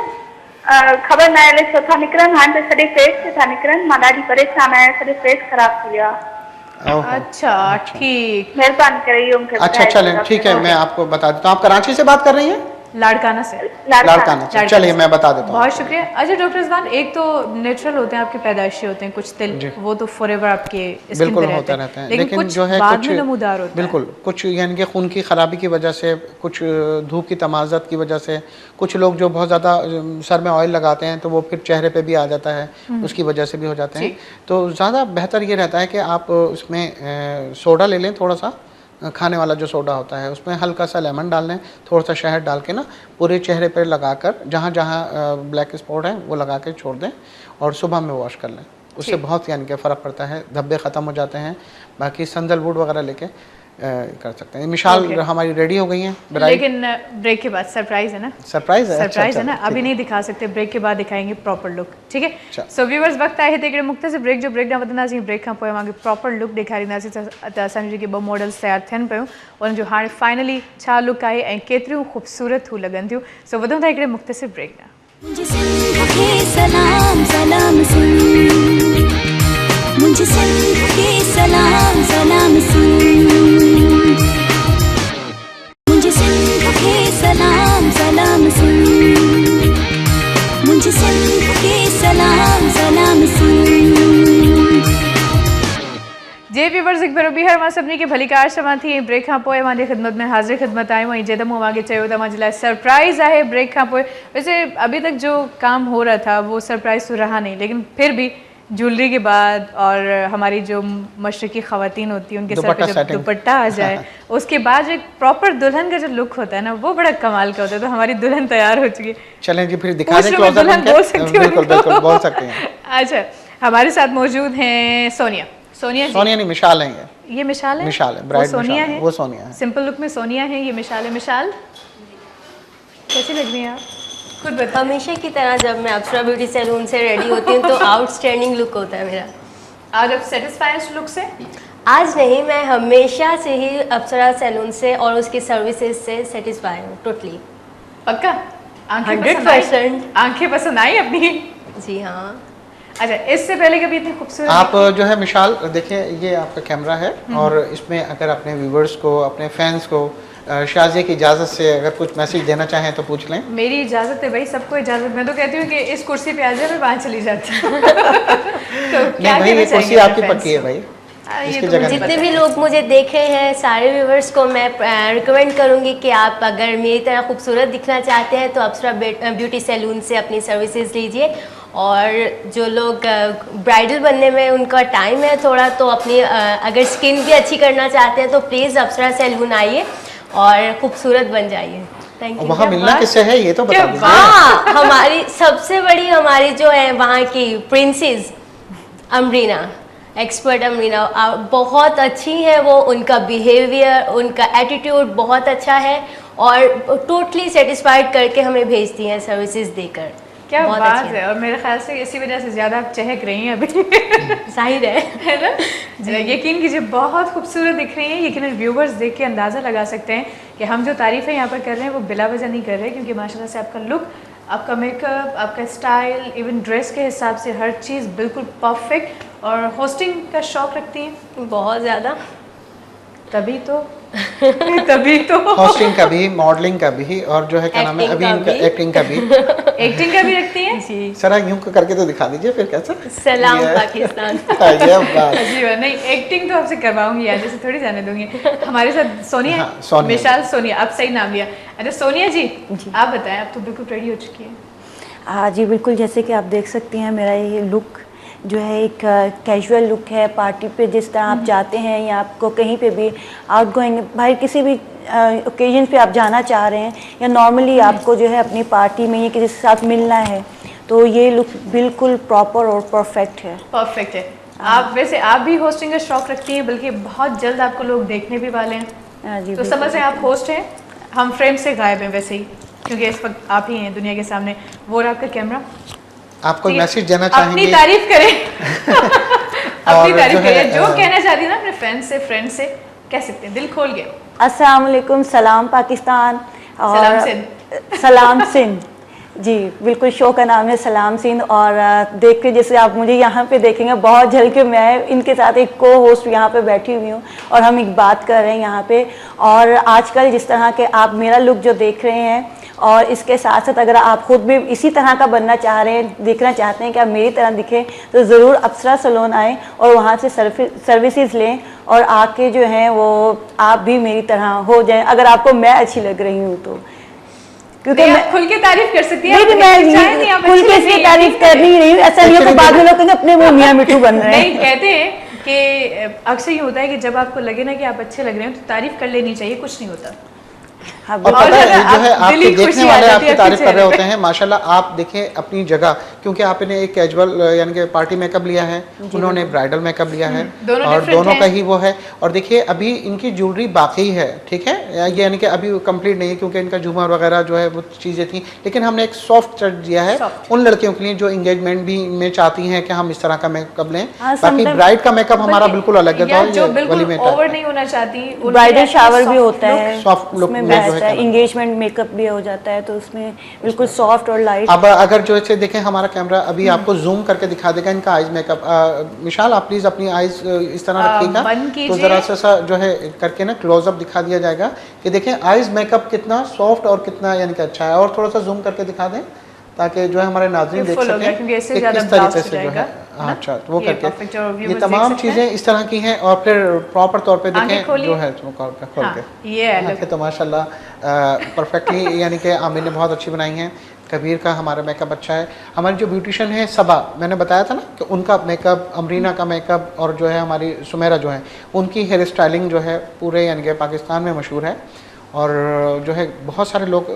ख़बर न आहे छो था निकिरनि। हाणे त सॼे फेस ते था निकिरनि, मां ॾाढी परेशान आहियां, सॼो फेस ख़राब थी वियो आहे। अच्छा ठीक, मेहरबानी करे इहो मूंखे अच्छा चलें, ठीक है, मैं आपको बता देता हूँ। आप कराची से बात कर रही हैं? लाड़काना से। लाड़काना से, चलिए मैं बता देता हूँ। बहुत शुक्रिया। अच्छा डॉक्टर रिजवान, एक तो नेचुरल होते हैं आपके पैदाइशी होते हैं कुछ तिल, वो तो फॉरएवर आपके स्किन पे होते रहते हैं, लेकिन कुछ जो है बाद कुछ में नमूदार होता है। बिल्कुल कुछ यानी कि खून की खराबी की वजह से, कुछ धूप की तमाज़त की वजह से, कुछ लोग जो बहुत ज़्यादा सर में ऑयल लगाते हैं तो वो फिर चेहरे पे भी आ जाता है, उसकी वजह से भी हो जाते हैं। तो ज़्यादा बेहतर ये रहता है कि आप उसमें सोडा ले लें, थोड़ा सा खाने वाला जो सोडा होता है उसमें हल्का सा लेमन डाल लें, थोड़ा सा शहद डाल के ना पूरे चेहरे पर लगाकर जहाँ जहाँ ब्लैक स्पॉट है वो लगा के छोड़ दें और सुबह में वॉश कर लें। उससे बहुत यानी कि फ़र्क पड़ता है, धब्बे ख़त्म हो जाते हैं। बाकी संदलवुड वगैरह लेके कर सकते हैं। मिशाल हमारी रेडी हो गई हैं, लेकिन ब्रेक के बाद सरप्राइज है ना, सरप्राइज है, सरप्राइज है ना, अभी नहीं दिखा सकते, ब्रेक के बाद दिखाएंगे प्रॉपर लुक, ठीक है। सो व्यूअर्स वक्त आहे हिते हिकिड़े मुख़्तसिर ब्रेक जो ब्रेक न वधंदासीं, ब्रेक खां पोइ असांखे प्रॉपर लुक ॾेखारींदासीं त असांजी जेके 2 मॉडल्स तयारु थियनि पियूं उन्हनि जो हाणे फाइनली छा लुक आहे ऐं केतिरियूं ख़ूबसूरत हू लॻनि थियूं। सो वधूं था हिकिड़े मुख़्तसिर ब्रेक ॾांहुं। मुझे सिंध के सलाम सलाम सुन, मुझे सिंध के सलाम सलाम सुन, मुझे सिंध के सलाम सलाम सुन, मुझे सिंध के सलाम सलाम सुन। जे व्यूवर्स एक बार ॿीहर मां सभिनी खे भली कार चवां थी। ब्रेक खां पोइ मुंहिंजे ख़िदमत में हाज़िर ख़िदमत आहियूं ऐं जंहिं मूं अॻे चयो त मुंहिंजे लाइ सरप्राइज़ आहे ब्रेक खां पोइ। वैसे अभी तक जो काम हो रहा था वो सरप्राइज़ तो रहा नहीं, लेकिन फिर भी ज्वेलरी के बाद और हमारी जो मशरकी ख़वातीन होती हैं उनके सर पे जब दुपट्टा आ जाए उसके बाद जो एक प्रॉपर दुल्हन का जो लुक होता है ना वो बड़ा कमाल का होता है। तो हमारी दुल्हन तैयार हो चुकी है। चलें जी फिर दिखा दें क्लोजअप। दुल्हन बोल सकती बिल्कुल बिल्कुल बोल सकते हैं। अच्छा, हमारे साथ मौजूद हैं सोनिया। सोनिया नहीं, मिशाल है ये मिशाल है, मिशाल है, ब्राइड सोनिया है, वो सोनिया है। सिंपल लुक में सोनिया है, ये मिशाल है। मिशाल कैसी लग रही है आप, खुद बताओ। हमेशा की तरह जब मैं अप्सरा ब्यूटी सैलून से रेडी होती हूँ तो आउटस्टैंडिंग लुक होता है मेरा। आज आप सेटिस्फाइड लुक से? आज नहीं, मैं हमेशा से ही अप्सरा सैलून से और उसकी सर्विसेज से सेटिस्फाई हूँ टोटली। पक्का? 100%। आंखें पसंद आई अपनी? जी हाँ। अच्छा, इससे पहले कभी इतनी खूबसूरत आप जो है मिशाल देखिए ये आपका कैमरा है और इसमें अगर अपने व्यूवर्स को, अपने फैंस को शाज़िया की इजाज़त से अगर कुछ मैसेज देना चाहें तो पूछ लें। मेरी इजाज़त है भाई, सबको इजाज़त। मैं तो कहती हूँ कि इस कुर्सी पे आ जाए, मैं वहाँ चली जाती हूँ। तो क्या भाई ये कुर्सी आपकी पक्की है भाई, इसकी जगह जितने भी लोग मुझे देख रहे हैं सारे व्यूवर्स को मैं रिकमेंड करूंगी कि आप अगर मेरी तरह खूबसूरत दिखना चाहते हैं तो अप्सरा ब्यूटी सैलून से अपनी सर्विसेज लीजिए। और जो लोग ब्राइडल बनने में उनका टाइम है थोड़ा, तो अपनी अगर स्किन भी अच्छी करना चाहते हैं तो प्लीज़ अप्सरा सैलून आइए और खूबसूरत बन जाइए। Thank you. वहाँ मिलना किससे है ये तो बता दीजिए। हमारी सबसे बड़ी हमारी जो है वहाँ की प्रिंसेस अमरीना, एक्सपर्ट अमरीना बहुत अच्छी है वो, उनका बिहेवियर, उनका एटीट्यूड बहुत अच्छा है और टोटली सेटिस्फाइड करके हमें भेजती हैं सर्विसेज देकर। क्या बात है। और मेरे ख्याल से इसी वजह से ज़्यादा आप चहक रही हैं अभी। जाहिर है ना? यकीन कीजिए बहुत खूबसूरत दिख रही हैं। यकीन व्यूवर्स देख के अंदाज़ा लगा सकते हैं कि हम जो तारीफ़ें यहाँ पर कर रहे हैं वो बिला वजह नहीं कर रहे, क्योंकि माशाल्लाह से आपका लुक, आपका मेकअप, आपका स्टाइल, इवन ड्रेस के हिसाब से हर चीज़ बिल्कुल परफेक्ट। और होस्टिंग का शौक़ रखती हैं? बहुत ज़्यादा। तभी तो होस्टिंग का भी, मॉडलिंग का भी और जो है क्या नाम है अभी इनका एक्टिंग का भी। एक्टिंग का भी रखती हैं जी। सर यूं करके तो दिखा दीजिए फिर कैसा। सलाम पाकिस्तान। नहीं, एक्टिंग तो आपसे करवाऊंगी आज, जैसे थोड़ी जाने दूंगी। हमारे साथ सोनिया। हाँ, सोनिया। मिशाल सोनिया, आप सही नाम लिया। अच्छा सोनिया जी, आप बताएं, आप तो बिल्कुल रेडी हो चुकी हैं। हाँ जी बिल्कुल, जैसे कि आप देख सकती हैं मेरा ये लुक जो है एक कैजुअल लुक है। पार्टी पे जिस तरह आप जाते हैं या आपको कहीं पे भी आउट गोइंग बाहर किसी भी ओकेजन पे आप जाना चाह रहे हैं या नॉर्मली आपको जो है अपनी पार्टी में या किसी के साथ मिलना है, तो ये लुक बिल्कुल प्रॉपर और परफेक्ट है। परफेक्ट है। आप वैसे आप भी होस्टिंग का शौक रखती हैं, बल्कि बहुत जल्द आपको लोग देखने भी वाले हैं। जी, तो समझ रहे आप होस्ट हैं, हम फ्रेम से गायब हैं वैसे ही, क्योंकि इस वक्त आप ही हैं दुनिया के सामने। वो रहा आपका कैमरा। आप कोई मैसेज देना चाहेंगे? अपनी तारीफ करें। अपनी तारीफ करें, जो कहना चाहती है ना अपने फ्रेंड से कह सकते हैं दिल खोल के। अस्सलाम वालेकुम, सलाम पाकिस्तान और सलाम सिंध। सलाम सिंध जी बिल्कुल, शो का नाम है सलाम सिंध। और देख के जैसे आप मुझे यहाँ पे देखेंगे बहुत जल्द के मैं इनके साथ एक को होस्ट यहाँ पे बैठी हुई हूँ और हम एक बात कर रहे हैं यहाँ पे। और आजकल जिस तरह के आप मेरा लुक जो देख रहे हैं और इसके साथ साथ अगर आप खुद भी इसी तरह का बनना चाह रहे हैं, देखना चाहते हैं कि आप मेरी तरह दिखें, तो ज़रूर अप्सरा सैलून आएँ और वहाँ से सर्विसेज लें और आके जो है वो आप भी मेरी तरह हो जाएं, अगर आपको मैं अच्छी लग रही हूँ तो। क्योंकि मैं खुल के तारीफ कर सकती हैं। मैं खुल के इसलिए तारीफ कर नहीं रही हूँ, ऐसा नहीं हो तो बाद में लोग कहेंगे अपने वो मियाँ मिठू बन रहे हैं। नहीं, कहते हैं कि अक्सर ये होता है कि जब आपको लगे ना कि आप अच्छे लग रहे हैं तो तारीफ कर लेनी चाहिए, कुछ नहीं होता। हाँ, और पता है जो है आपके दिली देखने खुशी आ वाले जाती आपकी है तारीफ आपके कर रहे चेहरे होते हैं माशाल्लाह। आप देखें अपनी जगह, क्योंकि आपने एक कैजुअल यानी कि पार्टी मेकअप लिया है, उन्होंने ब्राइडल मेकअप लिया है, दोनों और different दोनों हैं। का ही वो है। और देखिए अभी इनकी ज्वेलरी बाकी है, ठीक है, यानी कि अभी कंप्लीट नहीं है क्योंकि इनका झूमर वगैरह जो है वो चीज़ें थी, लेकिन हमने एक सॉफ्ट टच दिया है उन लड़कियों के लिए जो इंगेजमेंट भी में चाहती हैं कि हम इस तरह का मेकअप लें। हाँ, बाकी sometimes- ब्राइड का मेकअप हमारा बिल्कुल अलग है, या तो जो ये बिल्कुल वलीमे ओवर टाइप नहीं होना चाहती, उनके ब्राइडल लिए शावर soft भी होता look, है, soft look उसमें में जो है बेस्ट है, क्या इंगेजमेंट मेकअप भी हो जाता है, तो उसमें बिल्कुल सॉफ्ट और लाइट। अब अगर जो ऐसे देखें हमारा कैमरा अभी आपको जूम करके दिखा देगा इनका आईज मेकअप। मिशाल आप प्लीज अपनी आईज इस तरह रखिएगा, बंद तो कीजिए। जरा सा जो है करके ना क्लोजअप दिखा दिया जाएगा कि देखें आईज मेकअप कितना सॉफ्ट और कितना यानी कि अच्छा है। और थोड़ा सा जूम करके दिखा दें ताकि जो है हमारे नाज़रीन देख full हो गया, सकें क्योंकि इससे कि ज़्यादा किस तरीके blast से हो जो है। जाएगा, हाँ, अच्छा तो वो ये करके perfect और viewers ये देख तमाम सकते हैं। चीज़ें इस तरह की हैं। और फिर प्रॉपर तौर पे आंखें देखें खोलिए। जो है तो खोल के हाँ, ये है look। आंखें तो माशाल्लाह परफेक्टली यानी कि आमिर ने बहुत अच्छी बनाई हैं। कबीर का हमारा मेकअप अच्छा है। हमारी जो ब्यूटिशियन है सबा, मैंने बताया था ना कि उनका मेकअप, अमरीना का मेकअप और जो है हमारी सुमेरा जो है उनकी हेयर स्टाइलिंग जो है पूरे यानी कि पाकिस्तान में मशहूर है। और जो है बहुत सारे लोग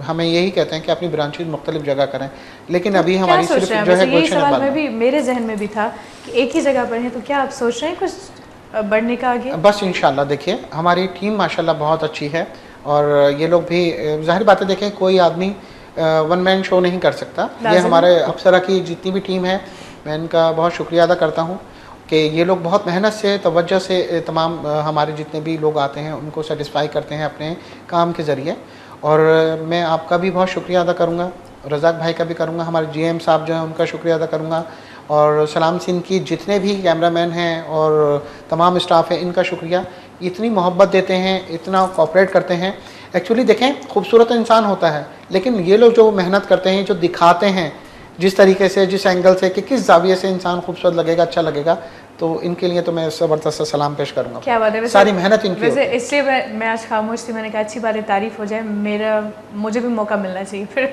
हमें यही कहते हैं कि अपनी ब्रांचेज मुख्तलिफ जगह करें, लेकिन अभी क्या हमारी सोच सिर्फ रहे हैं? जो है वैसे यही गुलशन सवाल इकबाल में भी मेरे जहन में भी था कि एक ही जगह पर है, तो क्या आप सोच रहे हैं कुछ बढ़ने का आगे? बस इंशाल्लाह देखिए हमारी टीम माशाल्लाह बहुत अच्छी है। और ये लोग भी जाहिर बात है, देखें कोई आदमी वन मैन शो नहीं कर सकता। ये लाज़िम। हमारे अप्सरा की जितनी भी टीम है मैं इनका बहुत शुक्रिया अदा करता हूँ कि ये लोग बहुत मेहनत से तवज्जो से तमाम हमारे जितने भी लोग आते हैं उनको सेटिस्फाई करते हैं अपने काम के ज़रिए। और मैं आपका भी बहुत शुक्रिया अदा करूँगा, रज़ाक भाई का भी करूँगा, हमारे जीएम साहब जो हैं उनका शुक्रिया अदा करूँगा, और सलाम सिंह की जितने भी कैमरामैन हैं और तमाम स्टाफ है इनका शुक्रिया। इतनी मोहब्बत देते हैं, इतना कोऑपरेट करते हैं। एक्चुअली देखें खूबसूरत इंसान होता है, लेकिन ये लोग जो मेहनत करते हैं, जो दिखाते हैं जिस तरीके से, जिस एंगल से कि किस जाविये से इंसान खूबसूरत लगेगा, अच्छा लगेगा, तो इनके लिए तो मैं ज़बरदस्त सलाम पेश करूँगा। क्या बात है। सारी मेहनत इनकी वैसे होती है। इसलिए मैं आज खामोश थी, मैंने कहा अच्छी बात है, तारीफ हो जाए, मुझे भी मौका मिलना चाहिए फिर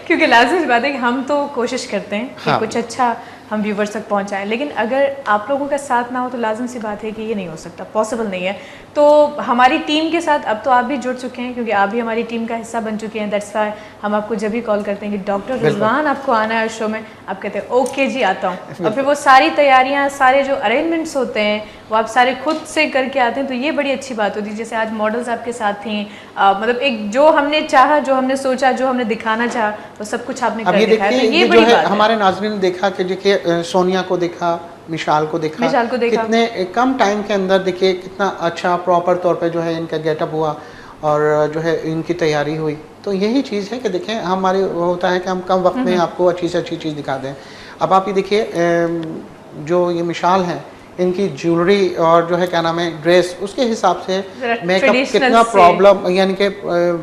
क्योंकि लाज़िम बात है कि हम तो कोशिश करते हैं कि हाँ। कुछ अच्छा हम व्यूवर्स तक पहुंचाएं, लेकिन अगर आप लोगों का साथ ना हो तो लाजिम सी बात है कि ये नहीं हो सकता, पॉसिबल नहीं है। तो हमारी टीम के साथ अब तो आप भी जुड़ चुके हैं, क्योंकि आप भी हमारी टीम का हिस्सा बन चुके हैं। दैट्स व्हाई हम आपको जब भी कॉल करते हैं कि डॉक्टर रिजवान आपको आना है शो में, आप कहते हैं ओके जी आता हूँ, और फिर वो सारी तैयारियाँ, सारे जो अरेंजमेंट्स होते हैं वो आप सारे खुद से करके आते हैं, तो ये बड़ी अच्छी बात होती है। जैसे आज मॉडल्स आपके साथ थी, मतलब एक जो हमने चाहा, जो हमने सोचा, जो हमने दिखाना चाहा, वो सब कुछ आपने अब कर ये दिखाया, तो देखिए ये ये बड़ी जो है बात है। हमारे नाज़रीन ने देखा कि देखिए सोनिया को देखा, मिशाल को देखा, कितने कम टाइम के अंदर देखिए कितना अच्छा प्रॉपर तौर पे जो है इनका गेटअप हुआ और जो है इनकी तैयारी हुई। तो यही चीज़ है कि देखें हमारे होता है कि हम कम वक्त में आपको अच्छी से अच्छी चीज़ दिखा दें। अब आप ये देखिए जो ये मिशाल हैं, इनकी ज्वेलरी और जो है क्या नाम है ड्रेस, उसके हिसाब से मेकअप कितना प्रॉब्लम यानी कि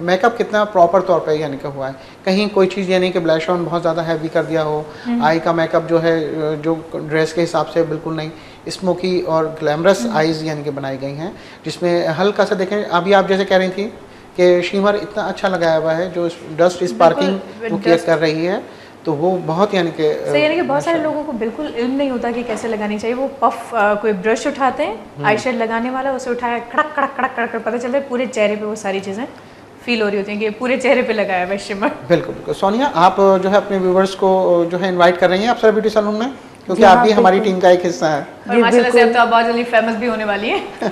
मेकअप कितना प्रॉपर तौर पे यानी कि हुआ है। कहीं कोई चीज़ यानी कि ब्लैश ऑन बहुत ज़्यादा हैवी कर दिया हो, आई का मेकअप जो है जो ड्रेस के हिसाब से बिल्कुल नहीं, स्मोकी और ग्लैमरस आईज़ यानी कि बनाई गई हैं, जिसमें हल्का सा देखें। अभी आप जैसे कह रही थी कि शीमर इतना अच्छा लगाया हुआ है, जो डस्ट स्पार्किंग वो क्रिएट कर रही है, तो वो बहुत यानी कि सही, यानी कि बहुत सारे लोगों को बिल्कुल इल्म नहीं होता कि कैसे लगानी चाहिए। वो पफ कोई ब्रश उठाते हैं आई शेड लगाने वाला, उसे उठाया कड़क कड़क कड़क कड़क, पता चलता है पूरे चेहरे पे वो सारी चीज़ें फील हो रही होती हैं कि पूरे चेहरे पे लगाया हुआ शिमर। बिल्कुल बिल्कुल। सोनिया आप जो है अपने व्यूवर्स को जो है इनवाइट कर रही हैं अप्सरा ब्यूटी सैलून में, क्योंकि आप भी हमारी टीम का एक हिस्सा है। और माशाल्लाह से अब तो आप बहुत जल्दी फेमस भी होने वाली हैं।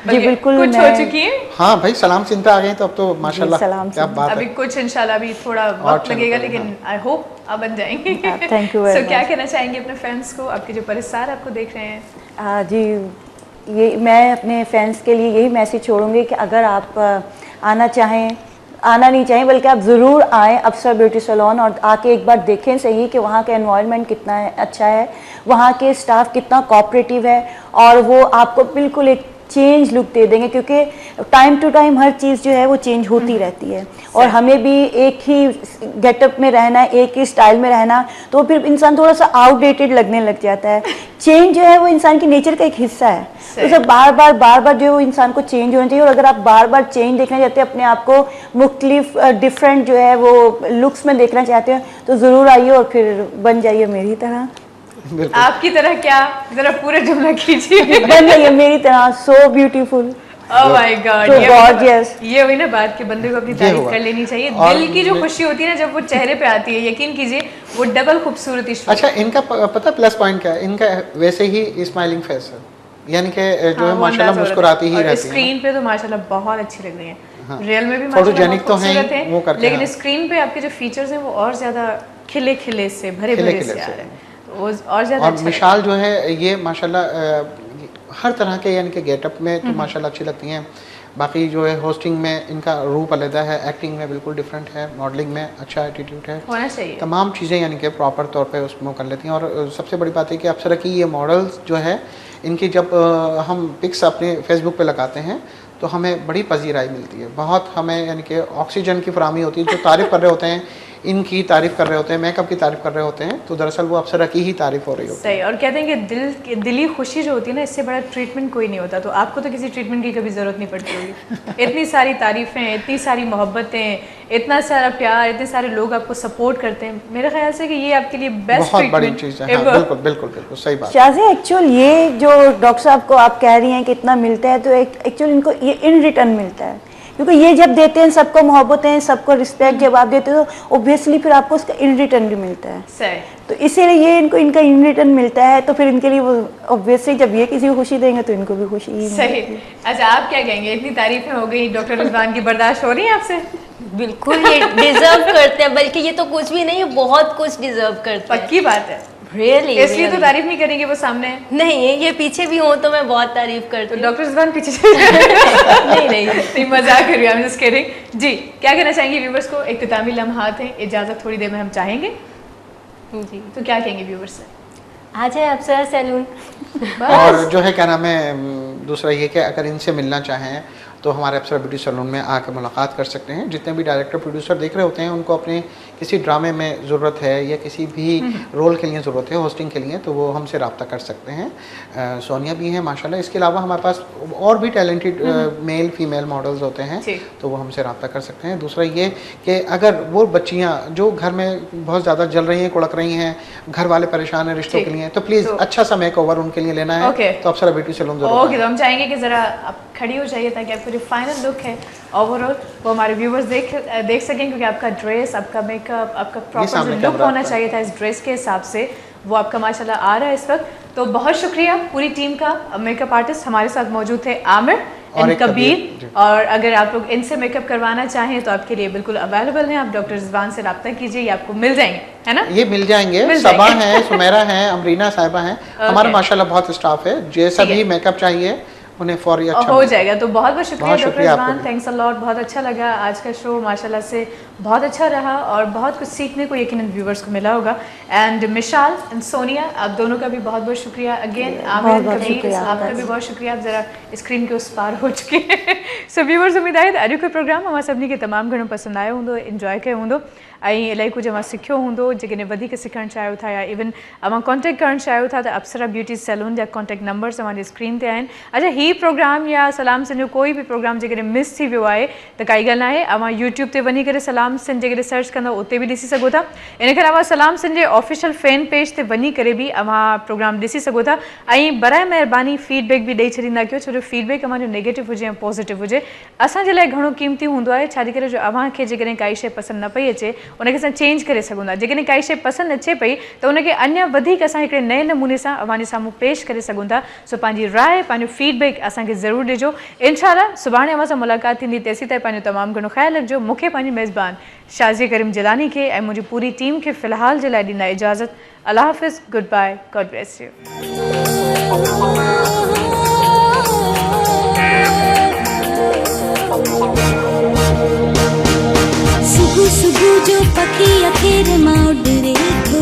जी बिल्कुल, कुछ हो चुकी है। हाँ भाई, सलाम सिंह पे आ गए तो अब तो माशाल्लाह क्या बात अभी है। कुछ इंशाल्लाह अभी थोड़ा वक्त लगेगा, लेकिन आई होप आप बन जाएंगे। Thank you very much. क्या कहना चाहेंगे अपने फैंस को, आपके जो परिसार आपको देख रहे हैं? जी, ये मैं अपने फैंस के लिए यही मैसेज छोड़ूंगी कि अगर आप आना चाहें, आना नहीं चाहें बल्कि आप ज़रूर आएँ अप्सरा ब्यूटी सैलून, और आके एक बार देखें सही कि वहाँ का एनवायरनमेंट कितना अच्छा है, वहाँ के स्टाफ कितना कोऑपरेटिव है, और वो आपको बिल्कुल एक चेंज लुक दे देंगे, क्योंकि टाइम टू टाइम हर चीज़ जो है वो चेंज होती रहती है, और हमें भी एक ही गेटअप में रहना है, एक ही स्टाइल में रहना, तो फिर इंसान थोड़ा सा आउटडेटेड लगने लग जाता है। चेंज जो है वो इंसान की नेचर का एक हिस्सा है, तो सब बार बार जो है वो इंसान को चेंज होना चाहिए। और अगर आप बार बार चेंज देखना चाहते हैं, अपने आप को मुख्तलिफ डिफरेंट जो है वो लुक्स में देखना चाहते हैं, तो ज़रूर आइए और फिर बन जाइए मेरी तरह। आपकी तरह क्या, जरा पूरा जुमला कीजिए। बन जाइए मेरी तरह, so beautiful. Oh my God, So gorgeous. ये हुई ना बात कि बंदे को अपनी तारीफ हुआ। कर लेनी चाहिए। और दिल की जो खुशी होती है ना जब वो चेहरे पे आती है, यकीन कीजिए वो डबल खूबसूरती शुरू। अच्छा, इनका पता प्लस पॉइंट क्या है? इनका वैसे ही स्माइलिंग फेस है, यानी कि जो है माशाल्लाह मुस्कुराती ही रहती है। स्क्रीन पे तो माशाल्लाह बहुत अच्छी लग रही है, हाँ। रियल में भी फोटोजेनिक तो हैं खूबसूरत ही, वो करके लेकिन हाँ। स्क्रीन पे आपके जो फीचर्स हैं वो और ज्यादा खिले खिले से भरे खिले भरे खिले से आ से। रहे हैं, तो वो और ज्यादा और अच्छा मिशाल जो है ये माशाल्लाह हर तरह के यानी कि गेटअप में तो माशाल्लाह अच्छी लगती हैं। बाकी जो है होस्टिंग में इनका रूप अलग है, एक्टिंग में बिल्कुल डिफरेंट है, मॉडलिंग में अच्छा एटीट्यूड है, होना चाहिए। तमाम चीज़ें यानी कि प्रॉपर तौर पे उसमें कर लेती हैं। और सबसे बड़ी बात है कि अप्सरा की ये मॉडल्स जो है इनकी जब हम पिक्स अपने फेसबुक पे लगाते हैं तो हमें बड़ी पजीराई मिलती है, बहुत हमें यानी कि ऑक्सीजन की फराहमी होती है। जो तारीफ़ कर रहे होते हैं, इनकी तारीफ़ कर रहे होते हैं, मेकअप की तारीफ़ कर रहे होते हैं, तो दरअसल वो अप्सरा की ही तारीफ़ हो रही होती है। सही, और कहते हैं कि दिली खुशी जो होती है ना, इससे बड़ा ट्रीटमेंट कोई नहीं होता। तो आपको तो किसी ट्रीटमेंट की कभी ज़रूरत नहीं पड़ती होगी। इतनी सारी तारीफ़ें, इतनी सारी मोहब्बतें, इतना सारा प्यार, इतने सारे लोग आपको सपोर्ट करते हैं, मेरे ख्याल से कि ये आपके लिए बेस्ट बहुत बड़ी ट्रीटमेंट चीज़ है। हाँ, बिल्कुल बिल्कुल बिल्कुल सही बात। शाज़ी, एक्चुअल ये जो डॉक्टर साहब को आप कह रही हैं कि इतना मिलता है, तो एक्चुअल इनको ये इन रिटर्न मिलता है, क्योंकि ये जब देते हैं सबको मोहब्बतें, सबको रिस्पेक्ट जब आप देते हो तो ऑब्वियसली फिर आपको उसका इन रिटर्न भी मिलता है। सही, तो इसीलिए ये इनको इनका इन रिटर्न मिलता है, तो फिर इनके लिए वो ऑब्वियसली जब ये किसी को खुशी देंगे तो इनको भी खुशी ही सही। मिलेगी। अच्छा, आप क्या कहेंगे? इतनी तारीफें हो गई, डॉक्टर रिजवान की बर्दाश्त हो रही है आपसे? बिल्कुल, ये डिजर्व करते हैं, बल्कि ये तो कुछ भी नहीं, बहुत कुछ डिजर्व करते हैं। पक्की बात है, रियली, इसलिए तो तारीफ नहीं करेंगे, वो सामने है। नहीं, ये पीछे भी हो तो मैं बहुत तारीफ करती तो हूँ। डॉक्टर रिजवान पीछे से नहीं मजाक कर रही हूँ, I'm just kidding। जी, क्या कहना चाहेंगे व्यूवर्स को? इख्तितामी लम्हात हैं, इजाजत थोड़ी देर में हम चाहेंगे जी, तो क्या कहेंगे व्यूवर्स से? आ जाए अप्सरा सैलून। और जो है क्या नाम है, दूसरा ये कि अगर इनसे मिलना चाहें तो हमारे अप्सरा ब्यूटी सैलून में आकर मुलाकात कर सकते हैं। जितने भी डायरेक्टर प्रोड्यूसर देख रहे होते हैं, उनको अपने किसी ड्रामे में ज़रूरत है या किसी भी रोल के लिए ज़रूरत है, होस्टिंग के लिए, तो वो हमसे रब्ता कर सकते हैं। सोनिया भी हैं माशाल्लाह। इसके अलावा हमारे पास और भी टैलेंटेड मेल फीमेल मॉडल्स होते हैं, तो वो हमसे रब्ता कर सकते हैं। दूसरा ये कि अगर वो बच्चियाँ जो घर में बहुत ज़्यादा जल रही हैं, कुड़क रही हैं, घर वाले परेशान हैं रिश्तों के लिए, तो प्लीज़ अच्छा सा मेकओवर उनके लिए लेना है, तो अप्सरा ब्यूटी सैलून ज़रूर। ओके, तो हम चाहेंगे कि ज़रा आप खड़ी हो जाइए ताकि आपको जो फाइनल लुक है ओवरऑल वो हमारे व्यूवर्स देख सकें, क्योंकि आपका ड्रेस, आपका मेकअप, आपका प्रॉपर जो लुक होना चाहिए था इस ड्रेस के हिसाब से, वो आपका माशाल्लाह आ रहा है इस वक्त। तो बहुत शुक्रिया पूरी टीम का। मेकअप आर्टिस्ट हमारे साथ मौजूद थे आमिर और कबीर, और अगर आप लोग इनसे मेकअप करवाना चाहें तो आपके लिए बिल्कुल अवेलेबल हैं। आप डॉक्टर रिजवान से रब्ता कीजिए, ये आपको मिल जाएंगे, है ना? ये मिल जाएंगे। सबा हैं, सुमेरा हैं, अमरीना साहिबा हैं, हमारा माशाल्लाह बहुत स्टाफ है। जैसा भी मेकअप चाहिए उन्हें फौरी अच्छा हो जाएगा। तो बहुत बहुत शुक्रिया डॉक्टर रिजवान, आपको। Thanks a lot. बहुत अच्छा लगा आज का शो, माशाल्लाह से बहुत अच्छा रहा और बहुत कुछ सीखने को यकीनन व्यूवर्स को मिला होगा। एंड मिशाल एंड सोनिया, आप दोनों का भी बहुत बहुत शुक्रिया अगेन। आमिर, कबीर, आपका भी बहुत शुक्रिया, आप जरा स्क्रीन के उस पार हो चुके हैं। सो व्यूवर्स, उम्मीद आहे अॼु जो प्रोग्राम अवां सभिनी खे तमामु घणो पसंदि आयो हूंदो, इंजॉय कयो हूंदो ऐं इलाही कुझु अवां सिखियो हूंदो। जेकॾहिं वधीक सिखणु चाहियो था या इवन अवां कॉन्टेक्ट करणु चाहियो था त अप्सरा ब्यूटी सैलून जा कॉन्टेक्ट नंबर्स अवांजी स्क्रीन ते आहिनि। अच्छा, ही प्रोग्राम या सलाम सिंध जो कोई बि प्रोग्राम जेकॾहिं मिस थी वियो आहे त काई ॻाल्हि न आहे, अवां यूट्यूब ते वञी करे सलाम सिंध जेकॾहिं सर्च कंदव उते बि ॾिसी सघो था। इन खां अलावा सलाम सिंध जे ऑफिशियल फैन पेज ते वञी करे बि अवां प्रोग्राम ॾिसी सघो था। ऐं बराए महिरबानी फीडबैक बि ॾेई छॾींदा कयो, छो जो फीडबैक अवांजो नेगेटिव हुजे या पॉज़िटिव हुजे असांजे लाइ घणो क़ीमती हूंदो आहे। छाजे करे जो अवांखे जेकॾहिं काई शइ पसंदि न पई अचे उनखे असां चेंज करे सघूं था। जेकॾहिं काई शइ पसंदि अचे पई त उनखे अञा वधीक असां हिकिड़े नए नमूने सां अवांजे साम्हूं पेश करे सघूं था। सो पंहिंजी राय, पंहिंजो फीडबैक असांखे ज़रूरु ॾिजो। इंशाअल्लाह सुभाणे अवां सां मुलाक़ात थींदी। तेसीं ताईं पंहिंजो तमामु घणो ख़्यालु रखिजो। मूंखे पंहिंजी मेज़बान शाज़ी करीम जिलानी खे ऐं मुंहिंजी पूरी टीम खे फ़िलहाल जे लाइ ॾींदा इजाज़त। अल्लाह हाफ़िज़, goodbye, God bless you. सुबह सुबह जो पखी अखेर मां उड़े थो,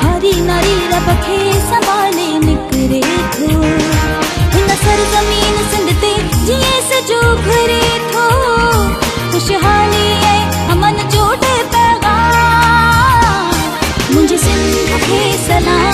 हरी नारी रबखे संभाले निकरे थो। हिन सरज़मीन सिंध ते जीअं सजो घुरे थो, खुशहाली ऐं अमन जो पैगाम मुंहिंजे सिंध खे सलाम।